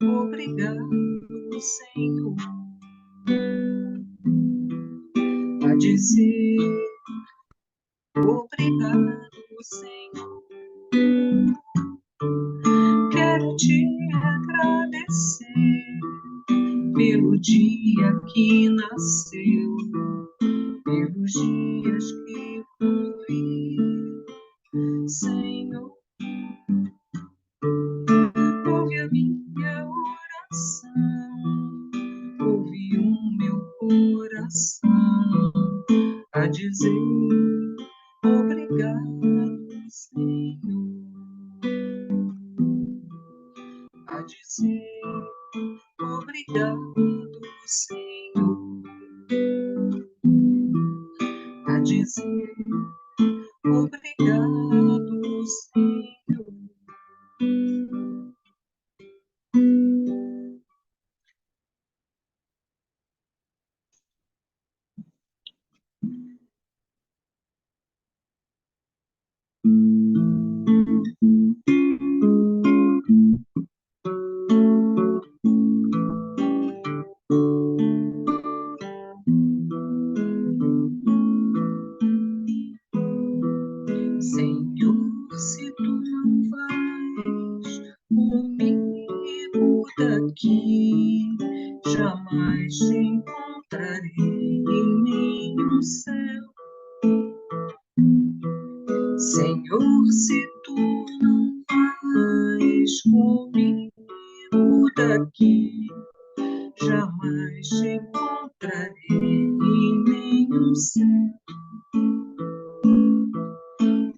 obrigado, Senhor, a dizer obrigado, Senhor. Quero te agradecer pelo dia que nasceu, pelos dias que fui, Senhor. Ouve a minha oração, ouve o meu coração a dizer obrigado, Senhor, a dizer obrigado, Senhor, a dizer obrigado, Senhor. Senhor, se tu não vais comigo daqui, jamais te encontrarei em nenhum céu. Senhor, se tu não vais comigo daqui, jamais te encontrarei em nenhum céu.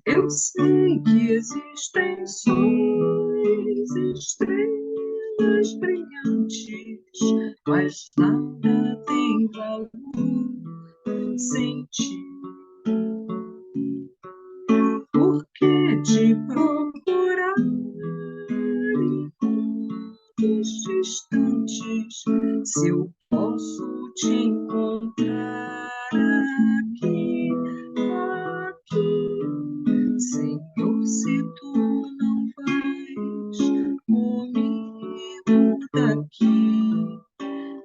Eu sei que existem sóis, estrelas brilhantes, mas nada tem valor sem ti. Por que te procurar em pontos distantes, se eu posso te encontrar aqui, aqui? Senhor, se tu não vais comigo daqui,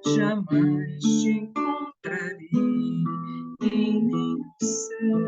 jamais te encontrarei em nenhum céu.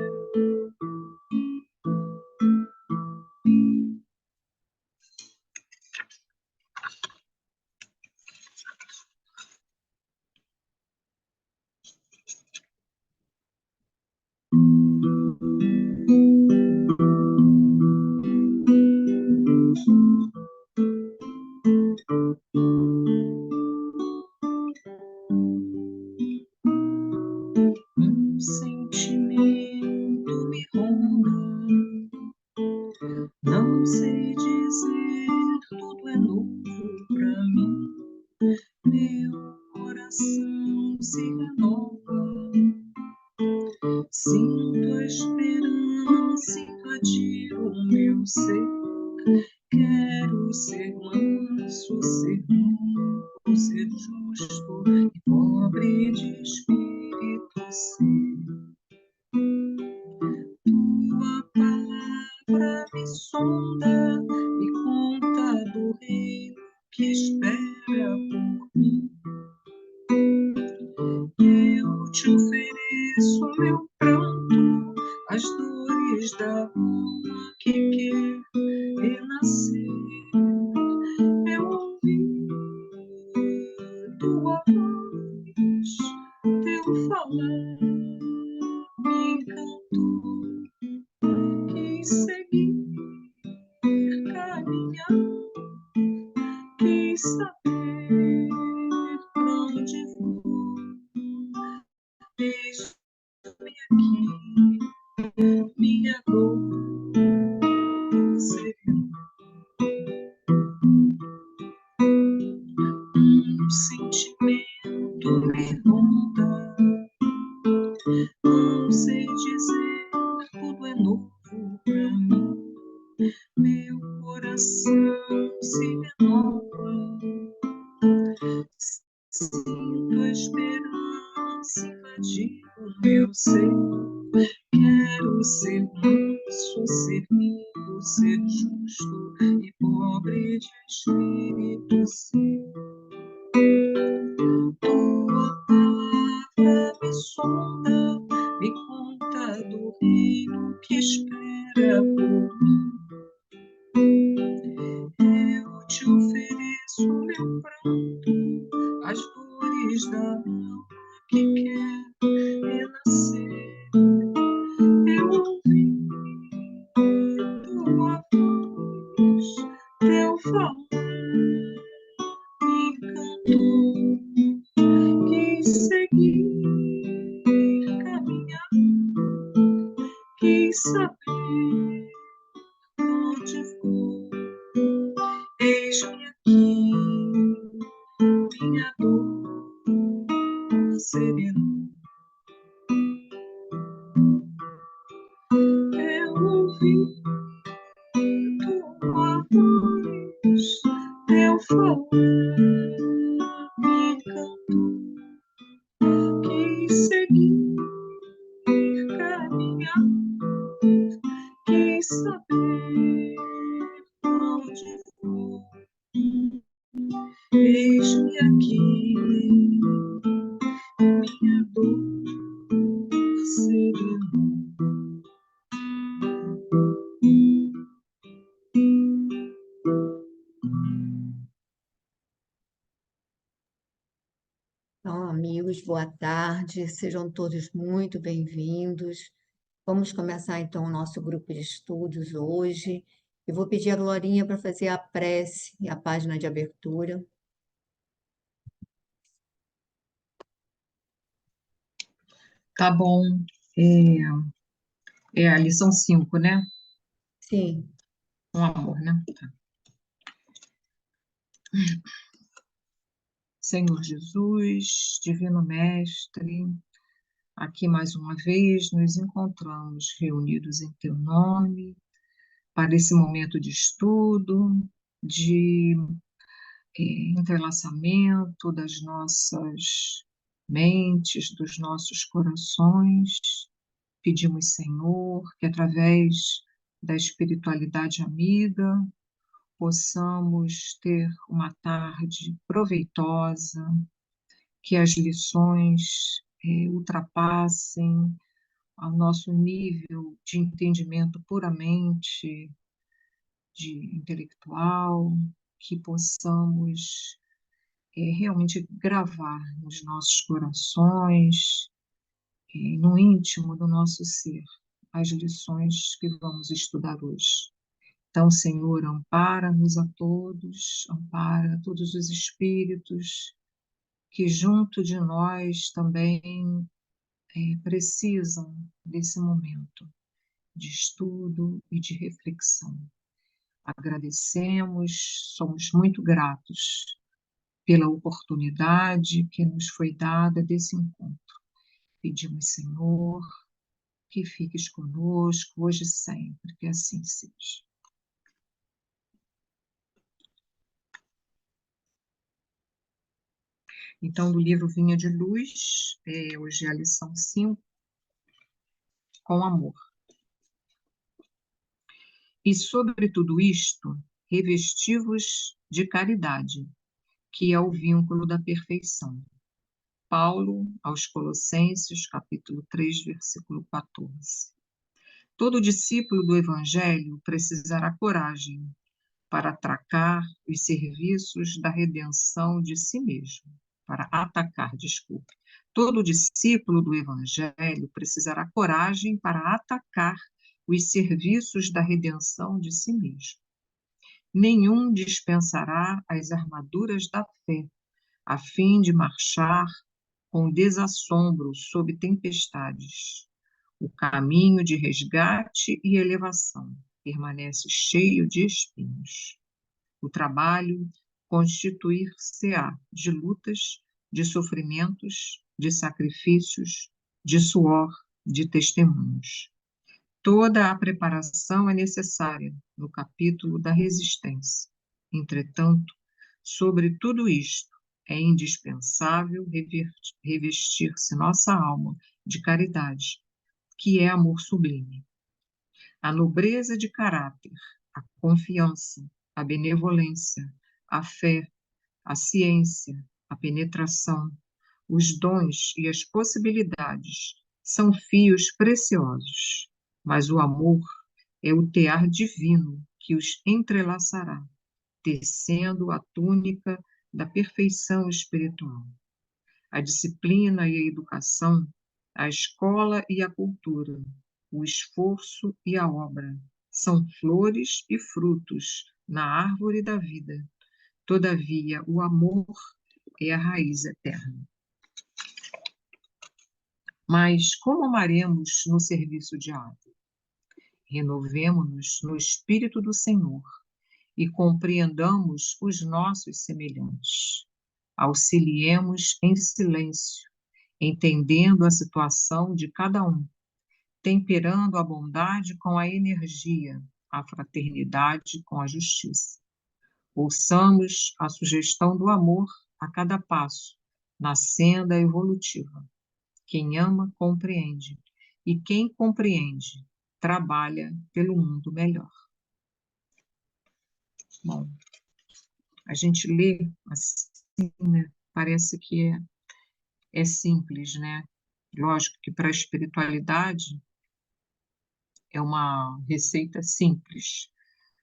Um sentimento me ronda, não sei dizer, tudo é novo pra mim. Meu coração se renova, sinto a esperança invadir o meu ser. Quero ser manso, ser limpo, ser justo e pobre de espírito ser. Tua palavra me sonda, me conta do reino que espera por mim. Eu te ofereço meu pranto, as dores da alma que quer renascer. Eu ouvi tua voz, teu falar me encantou. Quis seguir, caminhar, quis saber pra onde vou. Deixa-me aqui, minha dor, Senhor. Um sentimento me ronda, não sei dizer, tudo é novo pra mim. Meu coração se renova, sinto a esperança invadir o meu ser. Quero ser manso, ser limpo, ser justo e pobre de espírito você. Tua palavra me sonda, me conta do reino que espera por mim. Eu te ofereço meu pranto, as dores da alma que quer renascer. Eu ouvi tua voz, teu falar me encantou. Quis seguir, caminhar, quis saber onde vou. Eis-me aqui, minha dor serena. Eu ouvi tua voz, teu falar me encantou. Quis seguir, caminhar, quis saber onde vou. Eis-me aqui, minha dor serena. Então, amigos, boa tarde, sejam todos muito bem-vindos. Vamos começar então o nosso grupo de estudos hoje. Eu vou pedir a Glorinha para fazer a prece e a página de abertura. Tá bom. É a lição 5, né? Sim, Com amor, né? Tá. Senhor Jesus, Divino Mestre, aqui mais uma vez nos encontramos reunidos em Teu nome para esse momento de estudo, de entrelaçamento das nossas mentes, dos nossos corações. Pedimos, Senhor, que através da espiritualidade amiga possamos ter uma tarde proveitosa, que as lições ultrapassem ao nosso nível de entendimento puramente de intelectual, que possamos realmente gravar nos nossos corações, no íntimo do nosso ser, as lições que vamos estudar hoje. Então, Senhor, ampara-nos a todos, ampara todos os espíritos que junto de nós também precisam desse momento de estudo e de reflexão. Agradecemos, somos muito gratos pela oportunidade que nos foi dada desse encontro. Pedimos, Senhor, que fiques conosco hoje e sempre, que assim seja. Então, do livro Vinha de Luz, hoje é a lição 5, com amor. E sobre tudo isto, revesti-vos de caridade, que é o vínculo da perfeição. Paulo, aos Colossenses, capítulo 3, versículo 14. Todo discípulo do Evangelho precisará coragem para atracar os serviços da redenção de si mesmo, para atacar, desculpe. Todo discípulo do Evangelho precisará coragem para atacar os serviços da redenção de si mesmo. Nenhum dispensará as armaduras da fé, a fim de marchar com desassombro sob tempestades. O caminho de resgate e elevação permanece cheio de espinhos. O trabalho constituir-se-á de lutas, de sofrimentos, de sacrifícios, de suor, de testemunhos. Toda a preparação é necessária no capítulo da resistência. Entretanto, sobre tudo isto, é indispensável revestir-se nossa alma de caridade, que é amor sublime. A nobreza de caráter, a confiança, a benevolência, a fé, a ciência, a penetração, os dons e as possibilidades são fios preciosos, mas o amor é o tear divino que os entrelaçará, tecendo a túnica da perfeição espiritual. A disciplina e a educação, a escola e a cultura, o esforço e a obra, são flores e frutos na árvore da vida. Todavia, o amor é a raiz eterna. Mas como amaremos no serviço diário? Renovemo-nos no Espírito do Senhor e compreendamos os nossos semelhantes. Auxiliemos em silêncio, entendendo a situação de cada um, temperando a bondade com a energia, a fraternidade com a justiça. Ouçamos a sugestão do amor a cada passo, na senda evolutiva. Quem ama, compreende, e quem compreende, trabalha pelo mundo melhor. Bom, a gente lê assim, né? Parece que é simples, né? Lógico que para a espiritualidade é uma receita simples.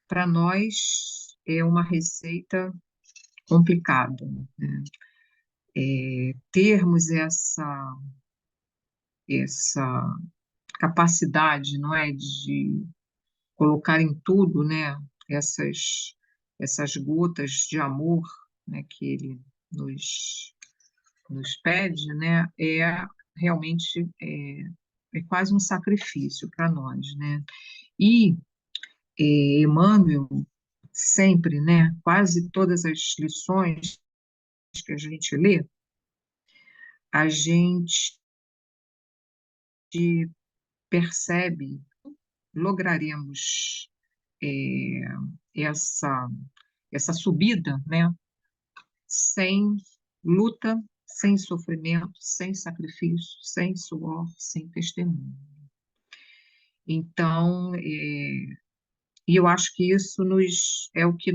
Para nós é uma receita complicada, né? Termos essa capacidade, não é, de colocar em tudo, né, essas gotas de amor, né, que ele nos pede, né, realmente é quase um sacrifício para nós, né? E Emmanuel sempre, né, quase todas as lições que a gente lê, a gente percebe, lograremos é, essa, essa subida, né, sem luta, sem sofrimento, sem sacrifício, sem suor, sem testemunho. Então, e eu acho que isso é o que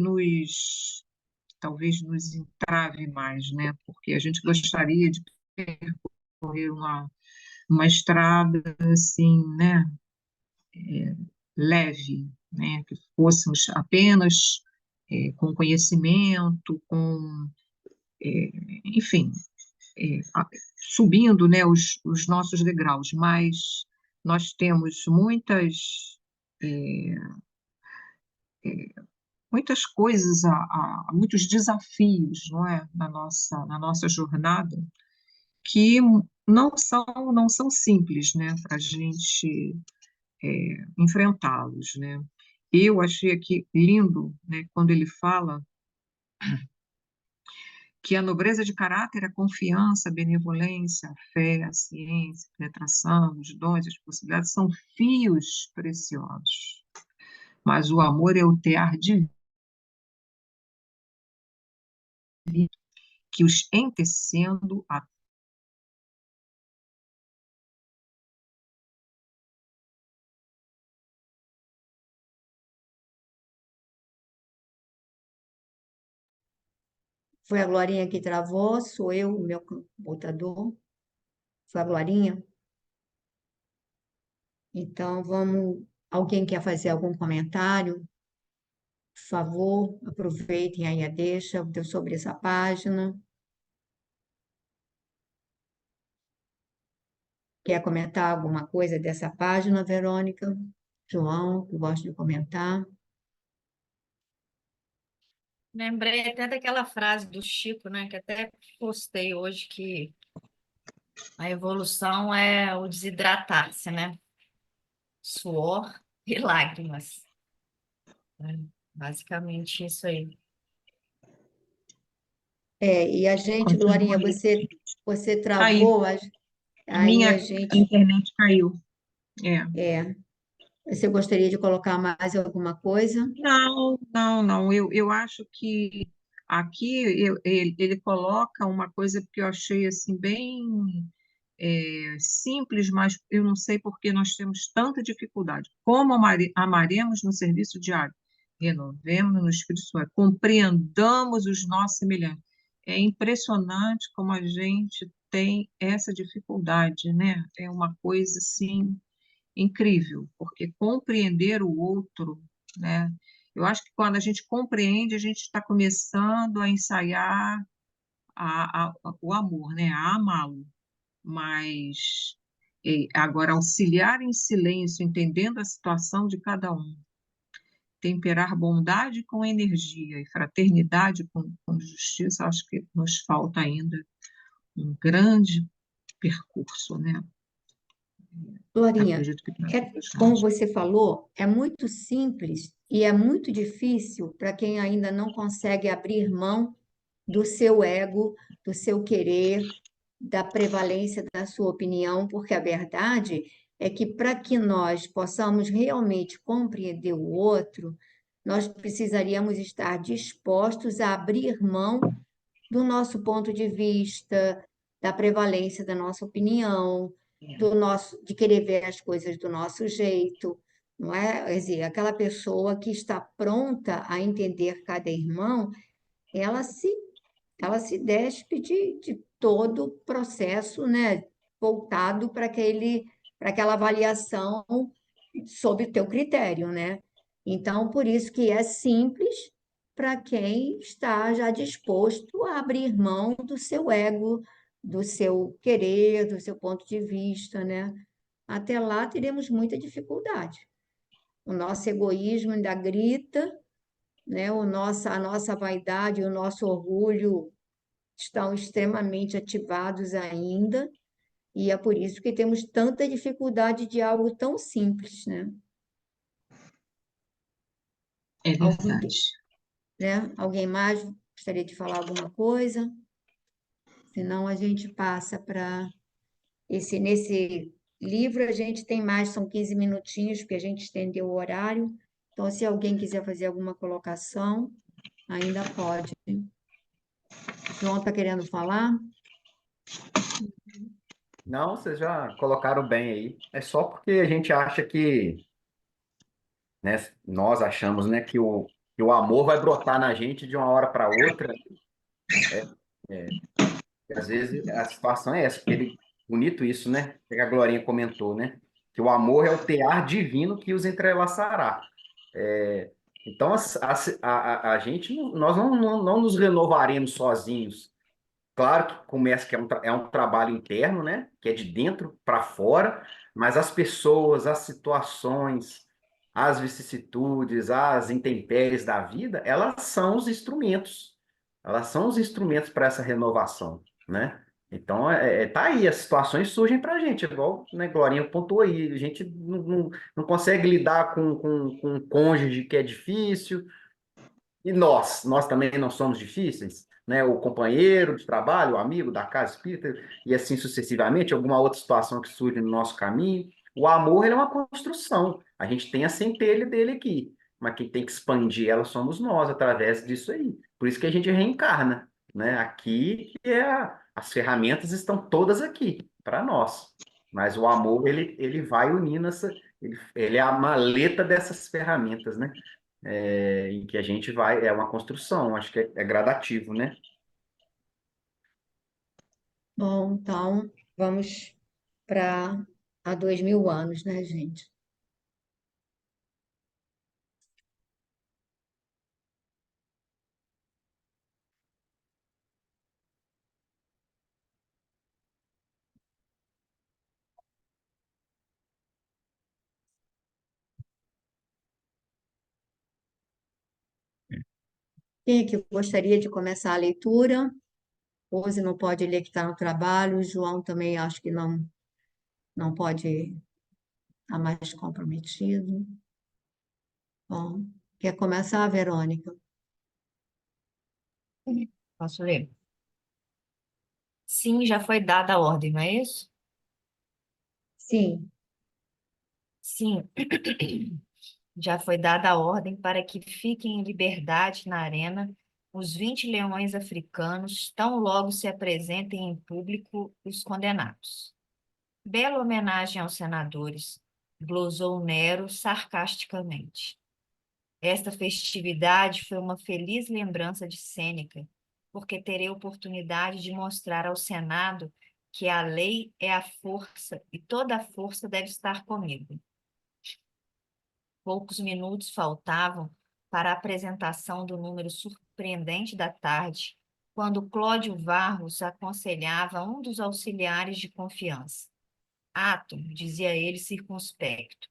talvez nos entrave mais, né? Porque a gente gostaria de percorrer uma estrada assim, né? Leve, né? Que fôssemos apenas com conhecimento, enfim, subindo, né, os nossos degraus, mas nós temos muitas coisas, muitos desafios, não é, na nossa jornada, que não são simples, né, para a gente enfrentá-los, né. Eu achei aqui lindo, né, quando ele fala que a nobreza de caráter, a confiança, a benevolência, a fé, a ciência, a penetração, os dons, as possibilidades são fios preciosos, mas o amor é o tear divino que os entecendo a Foi a Glorinha que travou? Sou eu, o meu computador? Foi a Glorinha? Então, vamos. Alguém quer fazer algum comentário? Por favor, aproveitem aí a deixa sobre essa página. Quer comentar alguma coisa dessa página, Verônica? João, que gosta de comentar. Lembrei até daquela frase do Chico, né? Que até postei hoje, que a evolução é o desidratar-se, né? Suor e lágrimas. Basicamente isso aí. E a gente, Glorinha, continue. você Aí, travou, aí a minha gente. internet caiu. É, você gostaria de colocar mais alguma coisa? Não, não, não. Eu acho que aqui ele coloca uma coisa que eu achei assim bem simples, mas eu não sei por que nós temos tanta dificuldade. Como amaremos no serviço diário? renovemos no Espírito Santo, compreendamos os nossos semelhantes. É impressionante como a gente tem essa dificuldade, né? É uma coisa, assim, incrível, porque compreender o outro, né? Eu acho que quando a gente compreende, a gente está começando a ensaiar o amor, né? A amá-lo. Mas agora auxiliar em silêncio, entendendo a situação de cada um, temperar bondade com energia e fraternidade com justiça, acho que nos falta ainda um grande percurso, né? Glorinha, Acredito que para é todos como nós. você falou, é muito simples e é muito difícil para quem ainda não consegue abrir mão do seu ego, do seu querer, da prevalência da sua opinião, porque a verdade é que para que nós possamos realmente compreender o outro, nós precisaríamos estar dispostos a abrir mão do nosso ponto de vista, da prevalência da nossa opinião, do nosso, de querer ver as coisas do nosso jeito, não é? Quer dizer, aquela pessoa que está pronta a entender cada irmão, ela se, ela se despe de todo o processo, né, voltado para aquela avaliação sob o teu critério, né? Então, por isso que é simples para quem está já disposto a abrir mão do seu ego, do seu querer, do seu ponto de vista, né? Até lá teremos muita dificuldade. O nosso egoísmo ainda grita, né? A nossa vaidade, o nosso orgulho estão extremamente ativados ainda, e é por isso que temos tanta dificuldade de algo tão simples, né? É Alguém, verdade. né? Alguém mais gostaria de falar alguma coisa? Senão a gente passa para nesse livro a gente tem mais, são 15 minutinhos, porque a gente estendeu o horário. Então, se alguém quiser fazer alguma colocação, ainda pode. João está querendo falar? Não, vocês já colocaram bem aí. É só porque a gente acha que, né, nós achamos, né, que o amor vai brotar na gente de uma hora para outra. É, e às vezes a situação é essa, porque bonito isso, né? Que a Glorinha comentou, né? Que o amor é o tear divino que os entrelaçará. É, então, a gente, nós não nos renovaremos sozinhos. Claro que começa que é um trabalho interno, né? Que é de dentro para fora, mas as pessoas, as situações, as vicissitudes, as intempéries da vida, elas são os instrumentos. Elas são os instrumentos para essa renovação, né? Então, tá aí, as situações surgem para a gente, igual, né, Glorinha pontuou aí, a gente não consegue lidar com um cônjuge que é difícil, e nós também não somos difíceis, né? O companheiro de trabalho, o amigo da casa espírita, e assim sucessivamente, alguma outra situação que surge no nosso caminho. O amor, ele é uma construção. A gente tem a centelha dele aqui, mas quem tem que expandir ela somos nós, através disso aí. Por isso que a gente reencarna, né? Aqui, as ferramentas estão todas aqui, para nós. Mas o amor, ele vai unindo ele é a maleta dessas ferramentas, né? Em que a gente vai, é uma construção, acho que é gradativo, né? Bom, então vamos para há 2000 anos, né, gente? Quem é que gostaria de começar a leitura? Rose não pode ler que está no trabalho, o João também acho que não pode estar mais comprometido. Bom, quer começar, Verônica? Posso ler? Sim, já foi dada a ordem, não é isso? Sim, Sim, já foi dada a ordem para que fiquem em liberdade na arena os 20 leões africanos, tão logo se apresentem em público os condenados. Bela homenagem aos senadores, glosou Nero sarcasticamente. Esta festividade foi uma feliz lembrança de Sêneca, porque terei oportunidade de mostrar ao Senado que a lei é a força e toda a força deve estar comigo. Poucos minutos faltavam para a apresentação do número surpreendente da tarde, quando Cláudio Varros aconselhava um dos auxiliares de confiança. Atom, dizia ele circunspecto,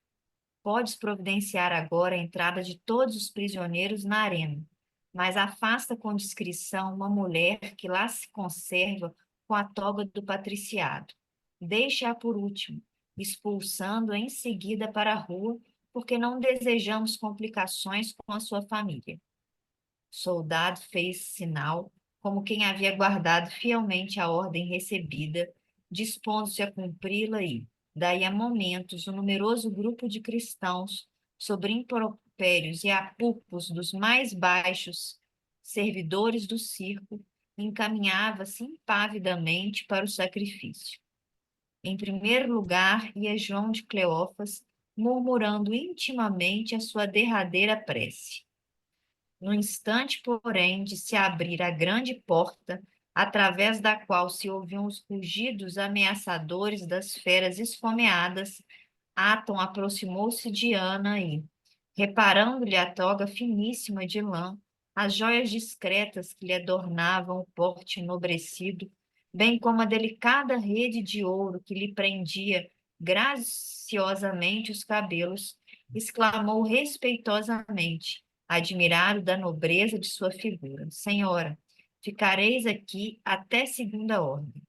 podes providenciar agora a entrada de todos os prisioneiros na arena, mas afasta com discrição uma mulher que lá se conserva com a toga do patriciado. Deixa-a por último, expulsando-a em seguida para a rua, porque não desejamos complicações com a sua família. O soldado fez sinal, como quem havia guardado fielmente a ordem recebida, dispondo-se a cumpri-la e, daí a momentos, o numeroso grupo de cristãos, sobre impropérios e apupos dos mais baixos servidores do circo, encaminhava-se impavidamente para o sacrifício. Em primeiro lugar ia João de Cleófas, murmurando intimamente a sua derradeira prece. No instante, porém, de se abrir a grande porta, através da qual se ouviam os rugidos ameaçadores das feras esfomeadas, Atom aproximou-se de Ana e, reparando-lhe a toga finíssima de lã, as joias discretas que lhe adornavam o porte enobrecido, bem como a delicada rede de ouro que lhe prendia graciosamente os cabelos, exclamou respeitosamente, admirado da nobreza de sua figura: Senhora, ficareis aqui até segunda ordem.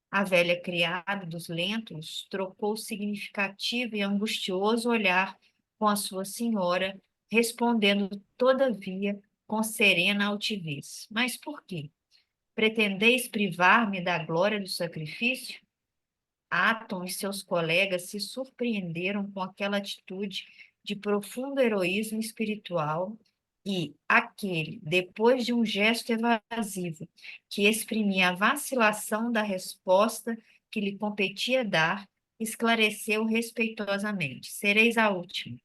A velha criada dos Lentulus trocou significativo e angustioso olhar com a sua senhora, respondendo, todavia, com serena altivez. Mas por quê? Pretendeis privar-me da glória do sacrifício? Atom e seus colegas se surpreenderam com aquela atitude de profundo heroísmo espiritual e aquele, depois de um gesto evasivo que exprimia a vacilação da resposta que lhe competia dar, esclareceu respeitosamente: Sereis a última.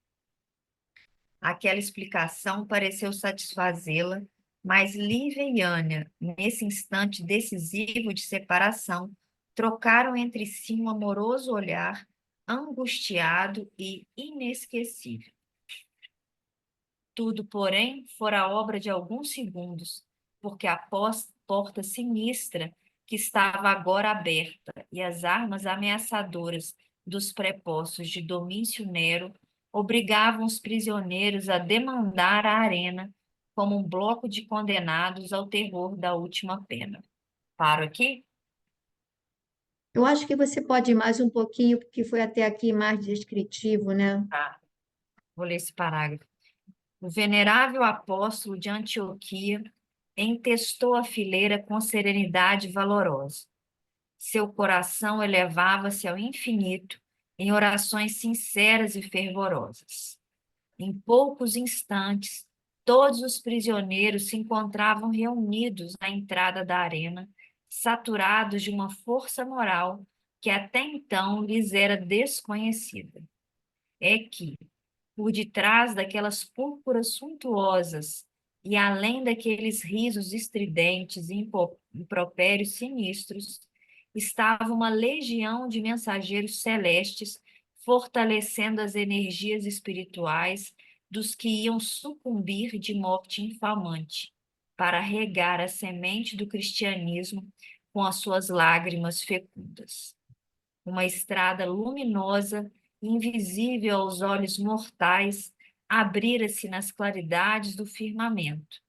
Aquela explicação pareceu satisfazê-la, mas Lívia e Anya, nesse instante decisivo de separação, trocaram entre si um amoroso olhar, angustiado e inesquecível. Tudo, porém, fora obra de alguns segundos, porque a porta sinistra, que estava agora aberta, e as armas ameaçadoras dos prepostos de Domício Nero obrigavam os prisioneiros a demandar a arena como um bloco de condenados ao terror da última pena. Paro aqui? Eu acho que você pode ir mais um pouquinho, porque foi até aqui mais descritivo, né? Tá. Vou ler esse parágrafo. O venerável apóstolo de Antioquia entestou a fileira com serenidade valorosa. Seu coração elevava-se ao infinito em orações sinceras e fervorosas. Em poucos instantes, todos os prisioneiros se encontravam reunidos na entrada da arena, saturados de uma força moral que até então lhes era desconhecida. É que, por detrás daquelas púrpuras suntuosas e além daqueles risos estridentes e impropérios sinistros, estava uma legião de mensageiros celestes fortalecendo as energias espirituais dos que iam sucumbir de morte infamante, para regar a semente do cristianismo com as suas lágrimas fecundas. Uma estrada luminosa, invisível aos olhos mortais, abrira-se nas claridades do firmamento,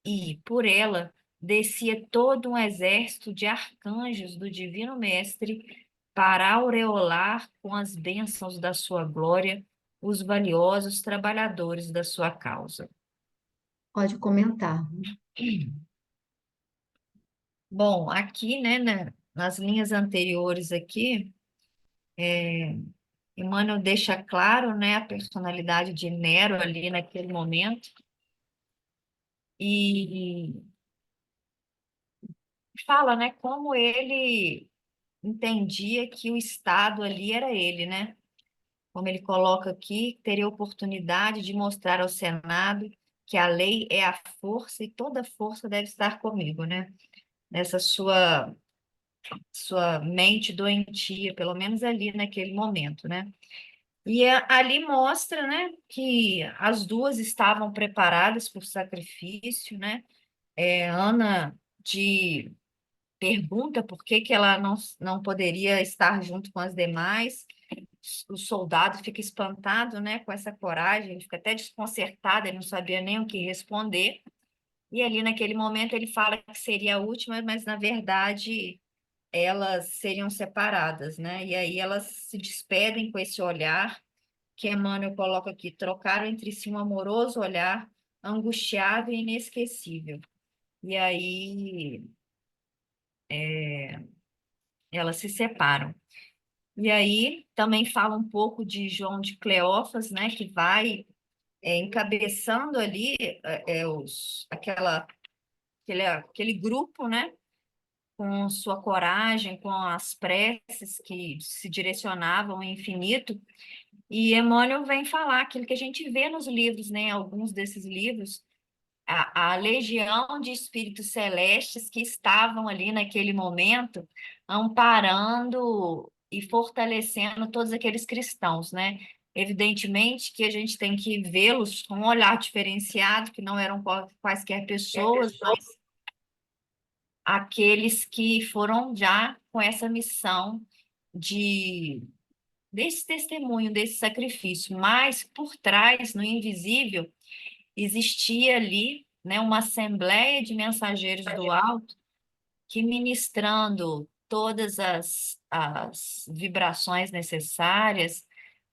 e, por ela, descia todo um exército de arcanjos do Divino Mestre para aureolar com as bênçãos da sua glória os valiosos trabalhadores da sua causa. Pode comentar. Bom, aqui, nas linhas anteriores aqui, Emmanuel deixa claro, né, a personalidade de Nero ali naquele momento e fala, né, como ele entendia que o Estado ali era ele, né? como ele coloca aqui, teria oportunidade de mostrar ao Senado que a lei é a força e toda força deve estar comigo, né? Nessa sua mente doentia, pelo menos ali naquele momento, né? E ali mostra, né, que as duas estavam preparadas por sacrifício, né? Ana de pergunta por que que ela não poderia estar junto com as demais. O soldado fica espantado, né, com essa coragem, fica até desconcertado, ele não sabia nem o que responder. E ali naquele momento ele fala que seria a última, mas na verdade elas seriam separadas, né? E aí elas se despedem com esse olhar que Emmanuel coloca aqui, trocaram entre si um amoroso olhar, angustiado e inesquecível. E aí elas se separam. E aí também fala um pouco de João de Cleófas, né, que vai encabeçando ali aquele grupo, né, com sua coragem, com as preces que se direcionavam ao infinito. E Emmanuel vem falar aquilo que a gente vê nos livros, né, alguns desses livros, a legião de espíritos celestes que estavam ali naquele momento, amparando e fortalecendo todos aqueles cristãos, né? Evidentemente que a gente tem que vê-los com um olhar diferenciado, que não eram quaisquer pessoas, mas aqueles que foram já com essa missão de desse testemunho, desse sacrifício, mas por trás, no invisível, existia ali, né, uma assembleia de mensageiros do alto que, ministrando todas as vibrações necessárias,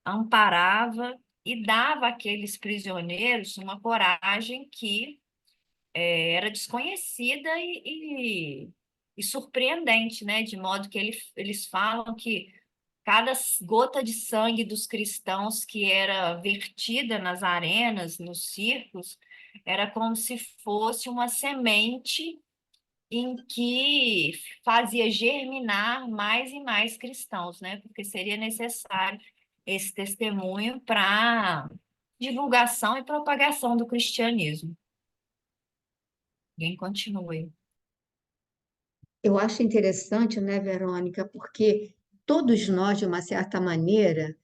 amparava e dava àqueles prisioneiros uma coragem que era desconhecida e surpreendente, né? De modo que eles falam que cada gota de sangue dos cristãos que era vertida nas arenas, nos circos, era como se fosse uma semente em que fazia germinar mais e mais cristãos, né? Porque seria necessário esse testemunho para divulgação e propagação do cristianismo. Quem continue. Eu acho interessante, né, Verônica, porque todos nós, de uma certa maneira,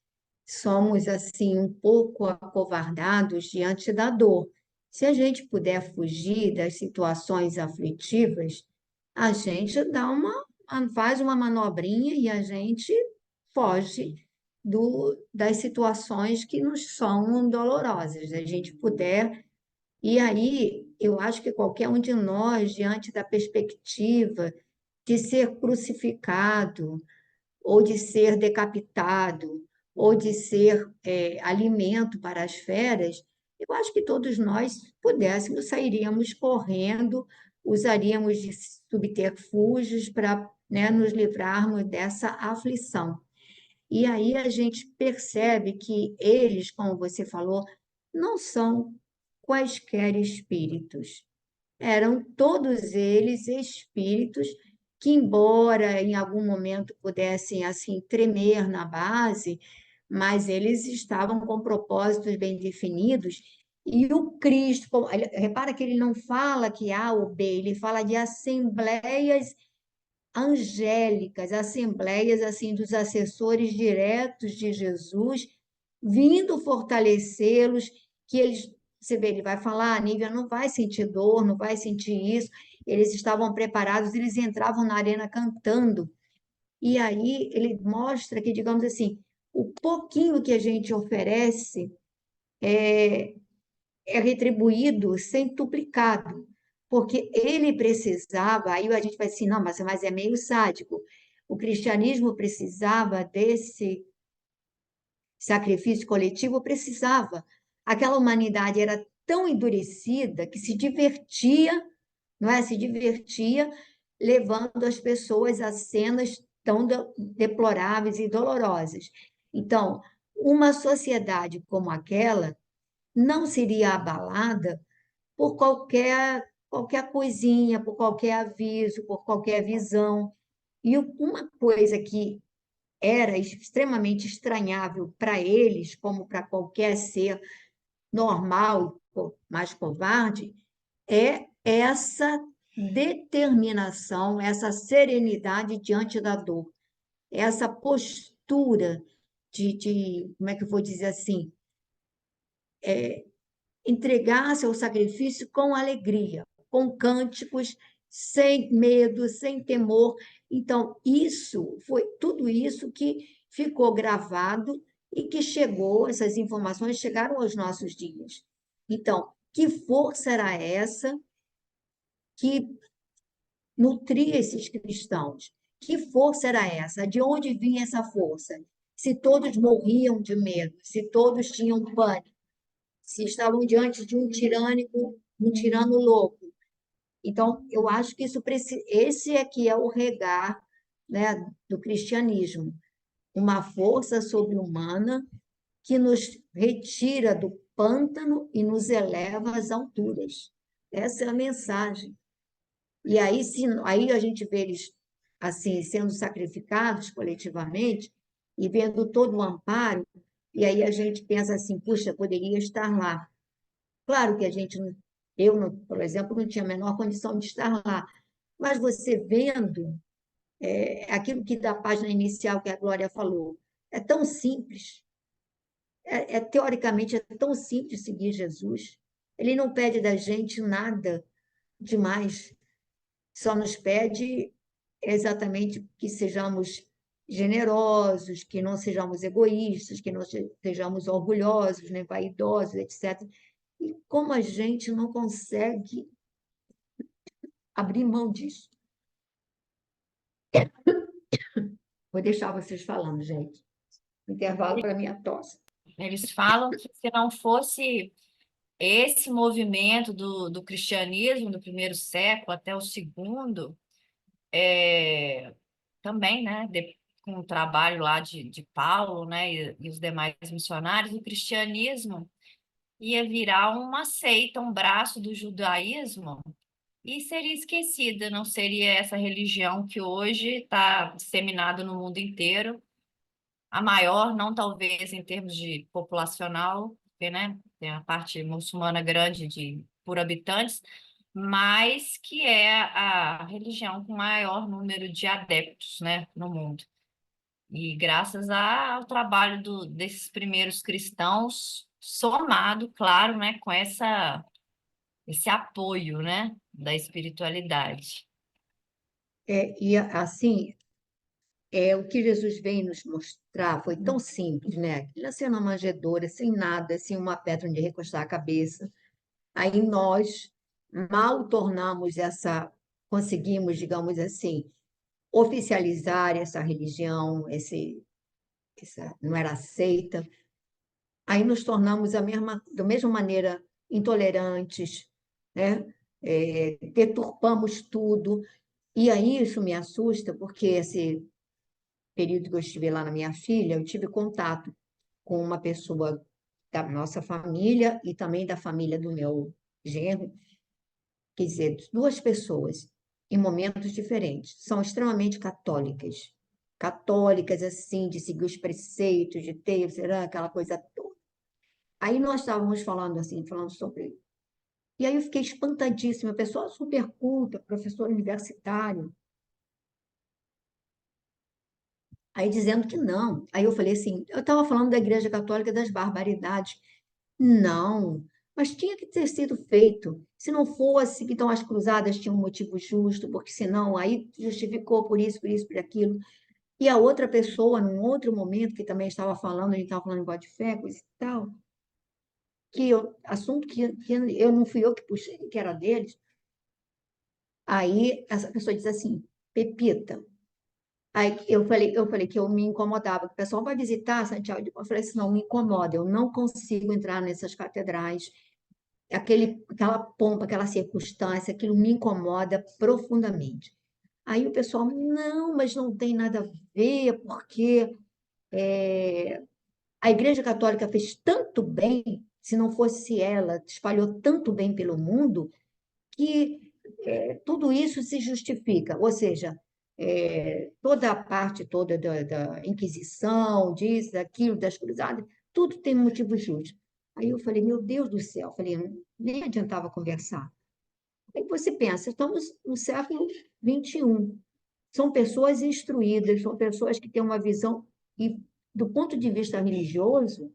somos assim um pouco acovardados diante da dor. Se a gente puder fugir das situações aflitivas, a gente faz uma manobrinha e a gente foge das situações que nos são dolorosas. Se a gente puder. E aí, eu acho que qualquer um de nós, diante da perspectiva de ser crucificado, ou de ser decapitado, ou de ser alimento para as feras, eu acho que todos nós pudéssemos, sairíamos correndo, usaríamos de subterfúgios para, né, nos livrarmos dessa aflição. E aí a gente percebe que eles, como você falou, não são quaisquer espíritos. Eram todos eles espíritos que, embora em algum momento pudessem assim tremer na base, mas eles estavam com propósitos bem definidos. E o Cristo, repara que ele não fala que A ou B, ele fala de assembleias angélicas, assembleias assim dos assessores diretos de Jesus, vindo fortalecê-los, que eles, você vê, ele vai falar, a Nívia não vai sentir dor, não vai sentir isso. Eles estavam preparados, eles entravam na arena cantando. E aí ele mostra que, digamos assim, o pouquinho que a gente oferece é retribuído centuplicado, porque ele precisava, aí a gente vai assim, não, mas é meio sádico. O cristianismo precisava desse sacrifício coletivo, precisava. Aquela humanidade era tão endurecida que se divertia, não é? Se divertia levando as pessoas a cenas tão deploráveis e dolorosas. Então, uma sociedade como aquela não seria abalada por qualquer coisinha, por qualquer aviso, por qualquer visão. E uma coisa que era extremamente estranhável para eles, como para qualquer ser normal, mais covarde, é essa determinação, essa serenidade diante da dor, essa postura como é que eu vou dizer assim, entregar-se ao sacrifício com alegria, com cânticos, sem medo, sem temor. Então, isso foi tudo isso que ficou gravado e que chegou, essas informações chegaram aos nossos dias. Então, que força era essa que nutria esses cristãos? Que força era essa? De onde vinha essa força? Se todos morriam de medo, se todos tinham pânico, se estavam diante de um tirânico, um tirano louco. Então, eu acho que esse é que é o regar, né, do cristianismo, uma força sobre-humana que nos retira do pântano e nos eleva às alturas. Essa é a mensagem. E aí, aí a gente vê eles assim sendo sacrificados coletivamente e vendo todo o amparo, e aí a gente pensa assim, puxa, poderia estar lá. Claro que a gente, por exemplo, não tinha a menor condição de estar lá, mas você vendo aquilo que da página inicial que a Glória falou, é tão simples, teoricamente é tão simples seguir Jesus. Ele não pede da gente nada demais, só nos pede exatamente que sejamos generosos, que não sejamos egoístas, que não sejamos orgulhosos, nem vaidosos, etc. E como a gente não consegue abrir mão disso? Vou deixar vocês falando, gente. Intervalo para minha tosse. Eles falam que se não fosse esse movimento do cristianismo do primeiro século até o segundo, também, né, com o trabalho lá de Paulo, né, e os demais missionários, o cristianismo ia virar uma seita, um braço do judaísmo, e seria esquecida, não seria essa religião que hoje está disseminada no mundo inteiro, a maior, não talvez em termos de populacional, porque, né, tem a parte muçulmana grande por habitantes, mas que é a religião com maior número de adeptos, né, no mundo. E graças ao trabalho desses primeiros cristãos, somado, claro, né, com esse apoio, né, da espiritualidade. E assim, o que Jesus veio nos mostrar foi tão simples, né? Ele nasceu na manjedoura, sem nada, sem uma pedra onde recostar a cabeça. Aí nós mal conseguimos, digamos assim, oficializar essa religião, não era seita. Aí nos tornamos da mesma maneira intolerantes, né? Deturpamos tudo. E aí isso me assusta, porque esse período que eu estive lá na minha filha, eu tive contato com uma pessoa da nossa família e também da família do meu genro, quer dizer, duas pessoas em momentos diferentes, são extremamente católicas. Católicas, assim, de seguir os preceitos, de ter, será aquela coisa toda. Aí nós estávamos falando assim, falando sobre. E aí eu fiquei espantadíssima, pessoa super culta, professor universitário. Aí dizendo que não. Aí eu falei assim, eu estava falando da Igreja Católica das barbaridades. Não, mas tinha que ter sido feito. Se não fosse, então as cruzadas tinham um motivo justo, porque senão aí justificou por isso, por aquilo. E a outra pessoa, num outro momento, que também estava falando, a gente estava falando em negócio de fé, coisa e tal, assunto que eu não fui eu que puxei, que era deles. Aí essa pessoa diz assim, Pepita. Aí eu falei que eu me incomodava, que o pessoal vai visitar Santiago de Compostela. Eu falei assim, não, me incomoda, eu não consigo entrar nessas catedrais, aquela pompa, aquela circunstância, aquilo me incomoda profundamente. Aí o pessoal, não, mas não tem nada a ver, porque a Igreja Católica fez tanto bem, se não fosse ela, espalhou tanto bem pelo mundo, que tudo isso se justifica. Ou seja, toda a parte toda da Inquisição, disso, daquilo, das cruzadas, tudo tem motivo justo. Aí eu falei, meu Deus do céu, falei, nem adiantava conversar. Aí você pensa, estamos no século XXI, são pessoas instruídas, são pessoas que têm uma visão, e do ponto de vista religioso,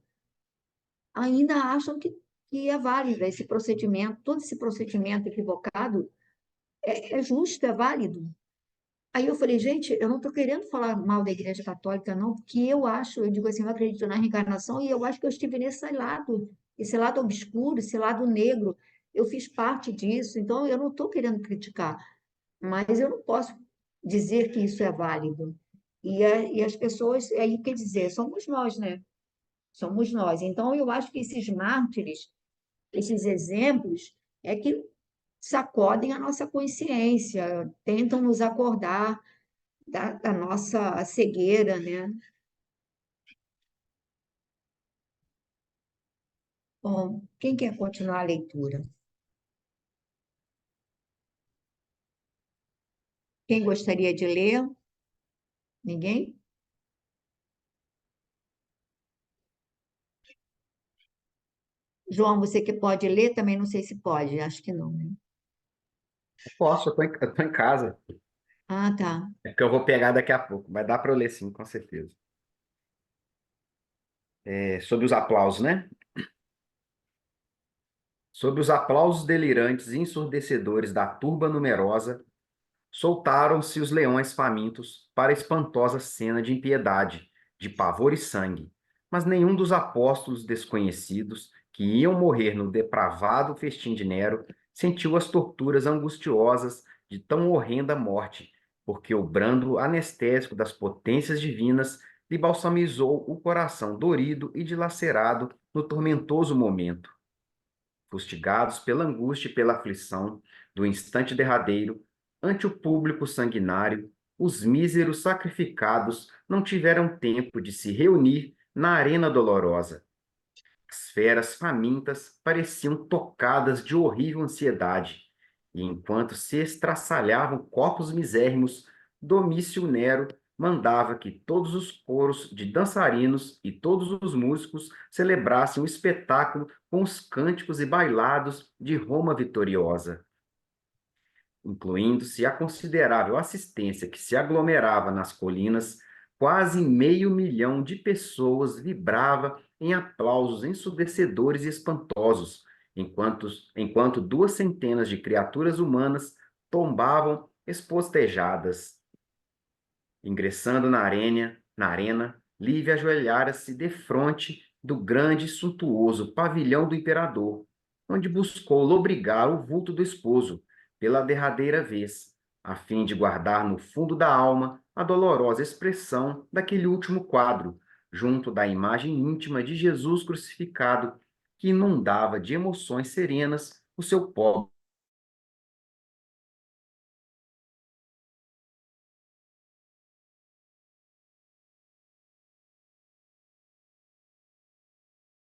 ainda acham que é válido esse procedimento, todo esse procedimento equivocado é justo, é válido. Aí eu falei, gente, eu não estou querendo falar mal da Igreja Católica, não, porque eu digo assim, eu acredito na reencarnação e eu acho que eu estive nesse lado obscuro, esse lado negro. Eu fiz parte disso, então eu não estou querendo criticar, mas eu não posso dizer que isso é válido. E as pessoas, aí quer dizer, somos nós, né? Somos nós. Então eu acho que esses mártires, esses exemplos, é que sacodem a nossa consciência, tentam nos acordar da nossa cegueira, né? Bom, quem quer continuar a leitura? Quem gostaria de ler? Ninguém? João, você que pode ler, também não sei se pode, acho que não, né? Posso, eu tô em casa. Ah, tá. É que eu vou pegar daqui a pouco. Vai dar para eu ler sim, com certeza. Sobre os aplausos, né? Sob os aplausos delirantes e ensurdecedores da turba numerosa, soltaram-se os leões famintos para a espantosa cena de impiedade, de pavor e sangue. Mas nenhum dos apóstolos desconhecidos, que iam morrer no depravado festim de Nero, sentiu as torturas angustiosas de tão horrenda morte, porque o brando anestésico das potências divinas lhe balsamizou o coração dorido e dilacerado no tormentoso momento. Fustigados pela angústia e pela aflição do instante derradeiro, ante o público sanguinário, os míseros sacrificados não tiveram tempo de se reunir na arena dolorosa. As feras famintas pareciam tocadas de horrível ansiedade, e enquanto se estraçalhavam corpos misérrimos, Domício Nero mandava que todos os coros de dançarinos e todos os músicos celebrassem o espetáculo com os cânticos e bailados de Roma vitoriosa, incluindo-se a considerável assistência que se aglomerava nas colinas. Quase 500.000 de pessoas vibrava em aplausos ensurdecedores e espantosos, enquanto 200 de criaturas humanas tombavam espostejadas. Ingressando na arena, Lívia ajoelhara-se defronte do grande e suntuoso pavilhão do imperador, onde buscou lobrigar o vulto do esposo pela derradeira vez, a fim de guardar no fundo da alma a dolorosa expressão daquele último quadro, junto da imagem íntima de Jesus crucificado, que inundava de emoções serenas o seu pobre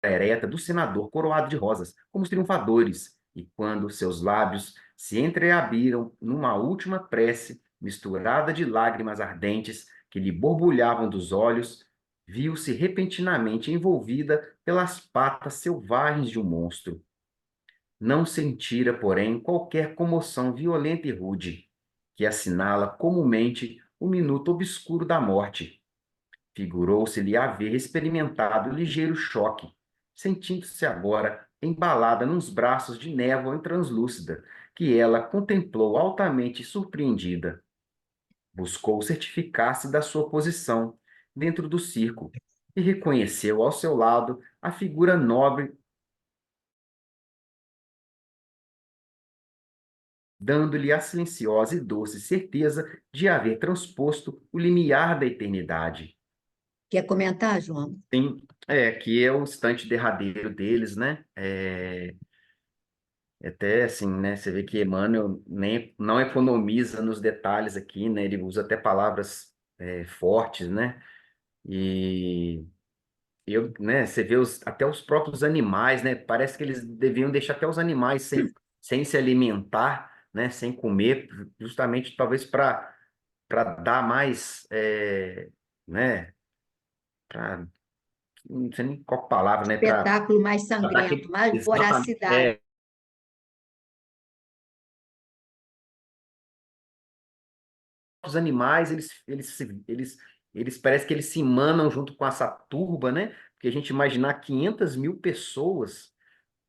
ereta do senador coroado de rosas, como os triunfadores, e quando seus lábios se entreabriram numa última prece, misturada de lágrimas ardentes que lhe borbulhavam dos olhos, viu-se repentinamente envolvida pelas patas selvagens de um monstro. Não sentira, porém, qualquer comoção violenta e rude, que assinala comumente o minuto obscuro da morte. Figurou-se-lhe haver experimentado ligeiro choque, sentindo-se agora embalada nos braços de névoa translúcida, que ela contemplou altamente surpreendida. Buscou certificar-se da sua posição dentro do circo e reconheceu ao seu lado a figura nobre, dando-lhe a silenciosa e doce certeza de haver transposto o limiar da eternidade. Quer comentar, João? Sim, que é o instante derradeiro deles, né? Até assim, né? Você vê que Emmanuel nem, não economiza nos detalhes aqui, né? Ele usa até palavras fortes, né? E né? Você vê até os próprios animais, né? Parece que eles deviam deixar até os animais sem se alimentar, né? Sem comer, justamente talvez para dar mais, né, pra, não sei nem qual palavra, né, para Espetáculo mais dar sangrento, aquele, mais exatamente, voracidade. os animais, eles parece que eles se manam junto com essa turba, né? Porque a gente imaginar 500 mil pessoas,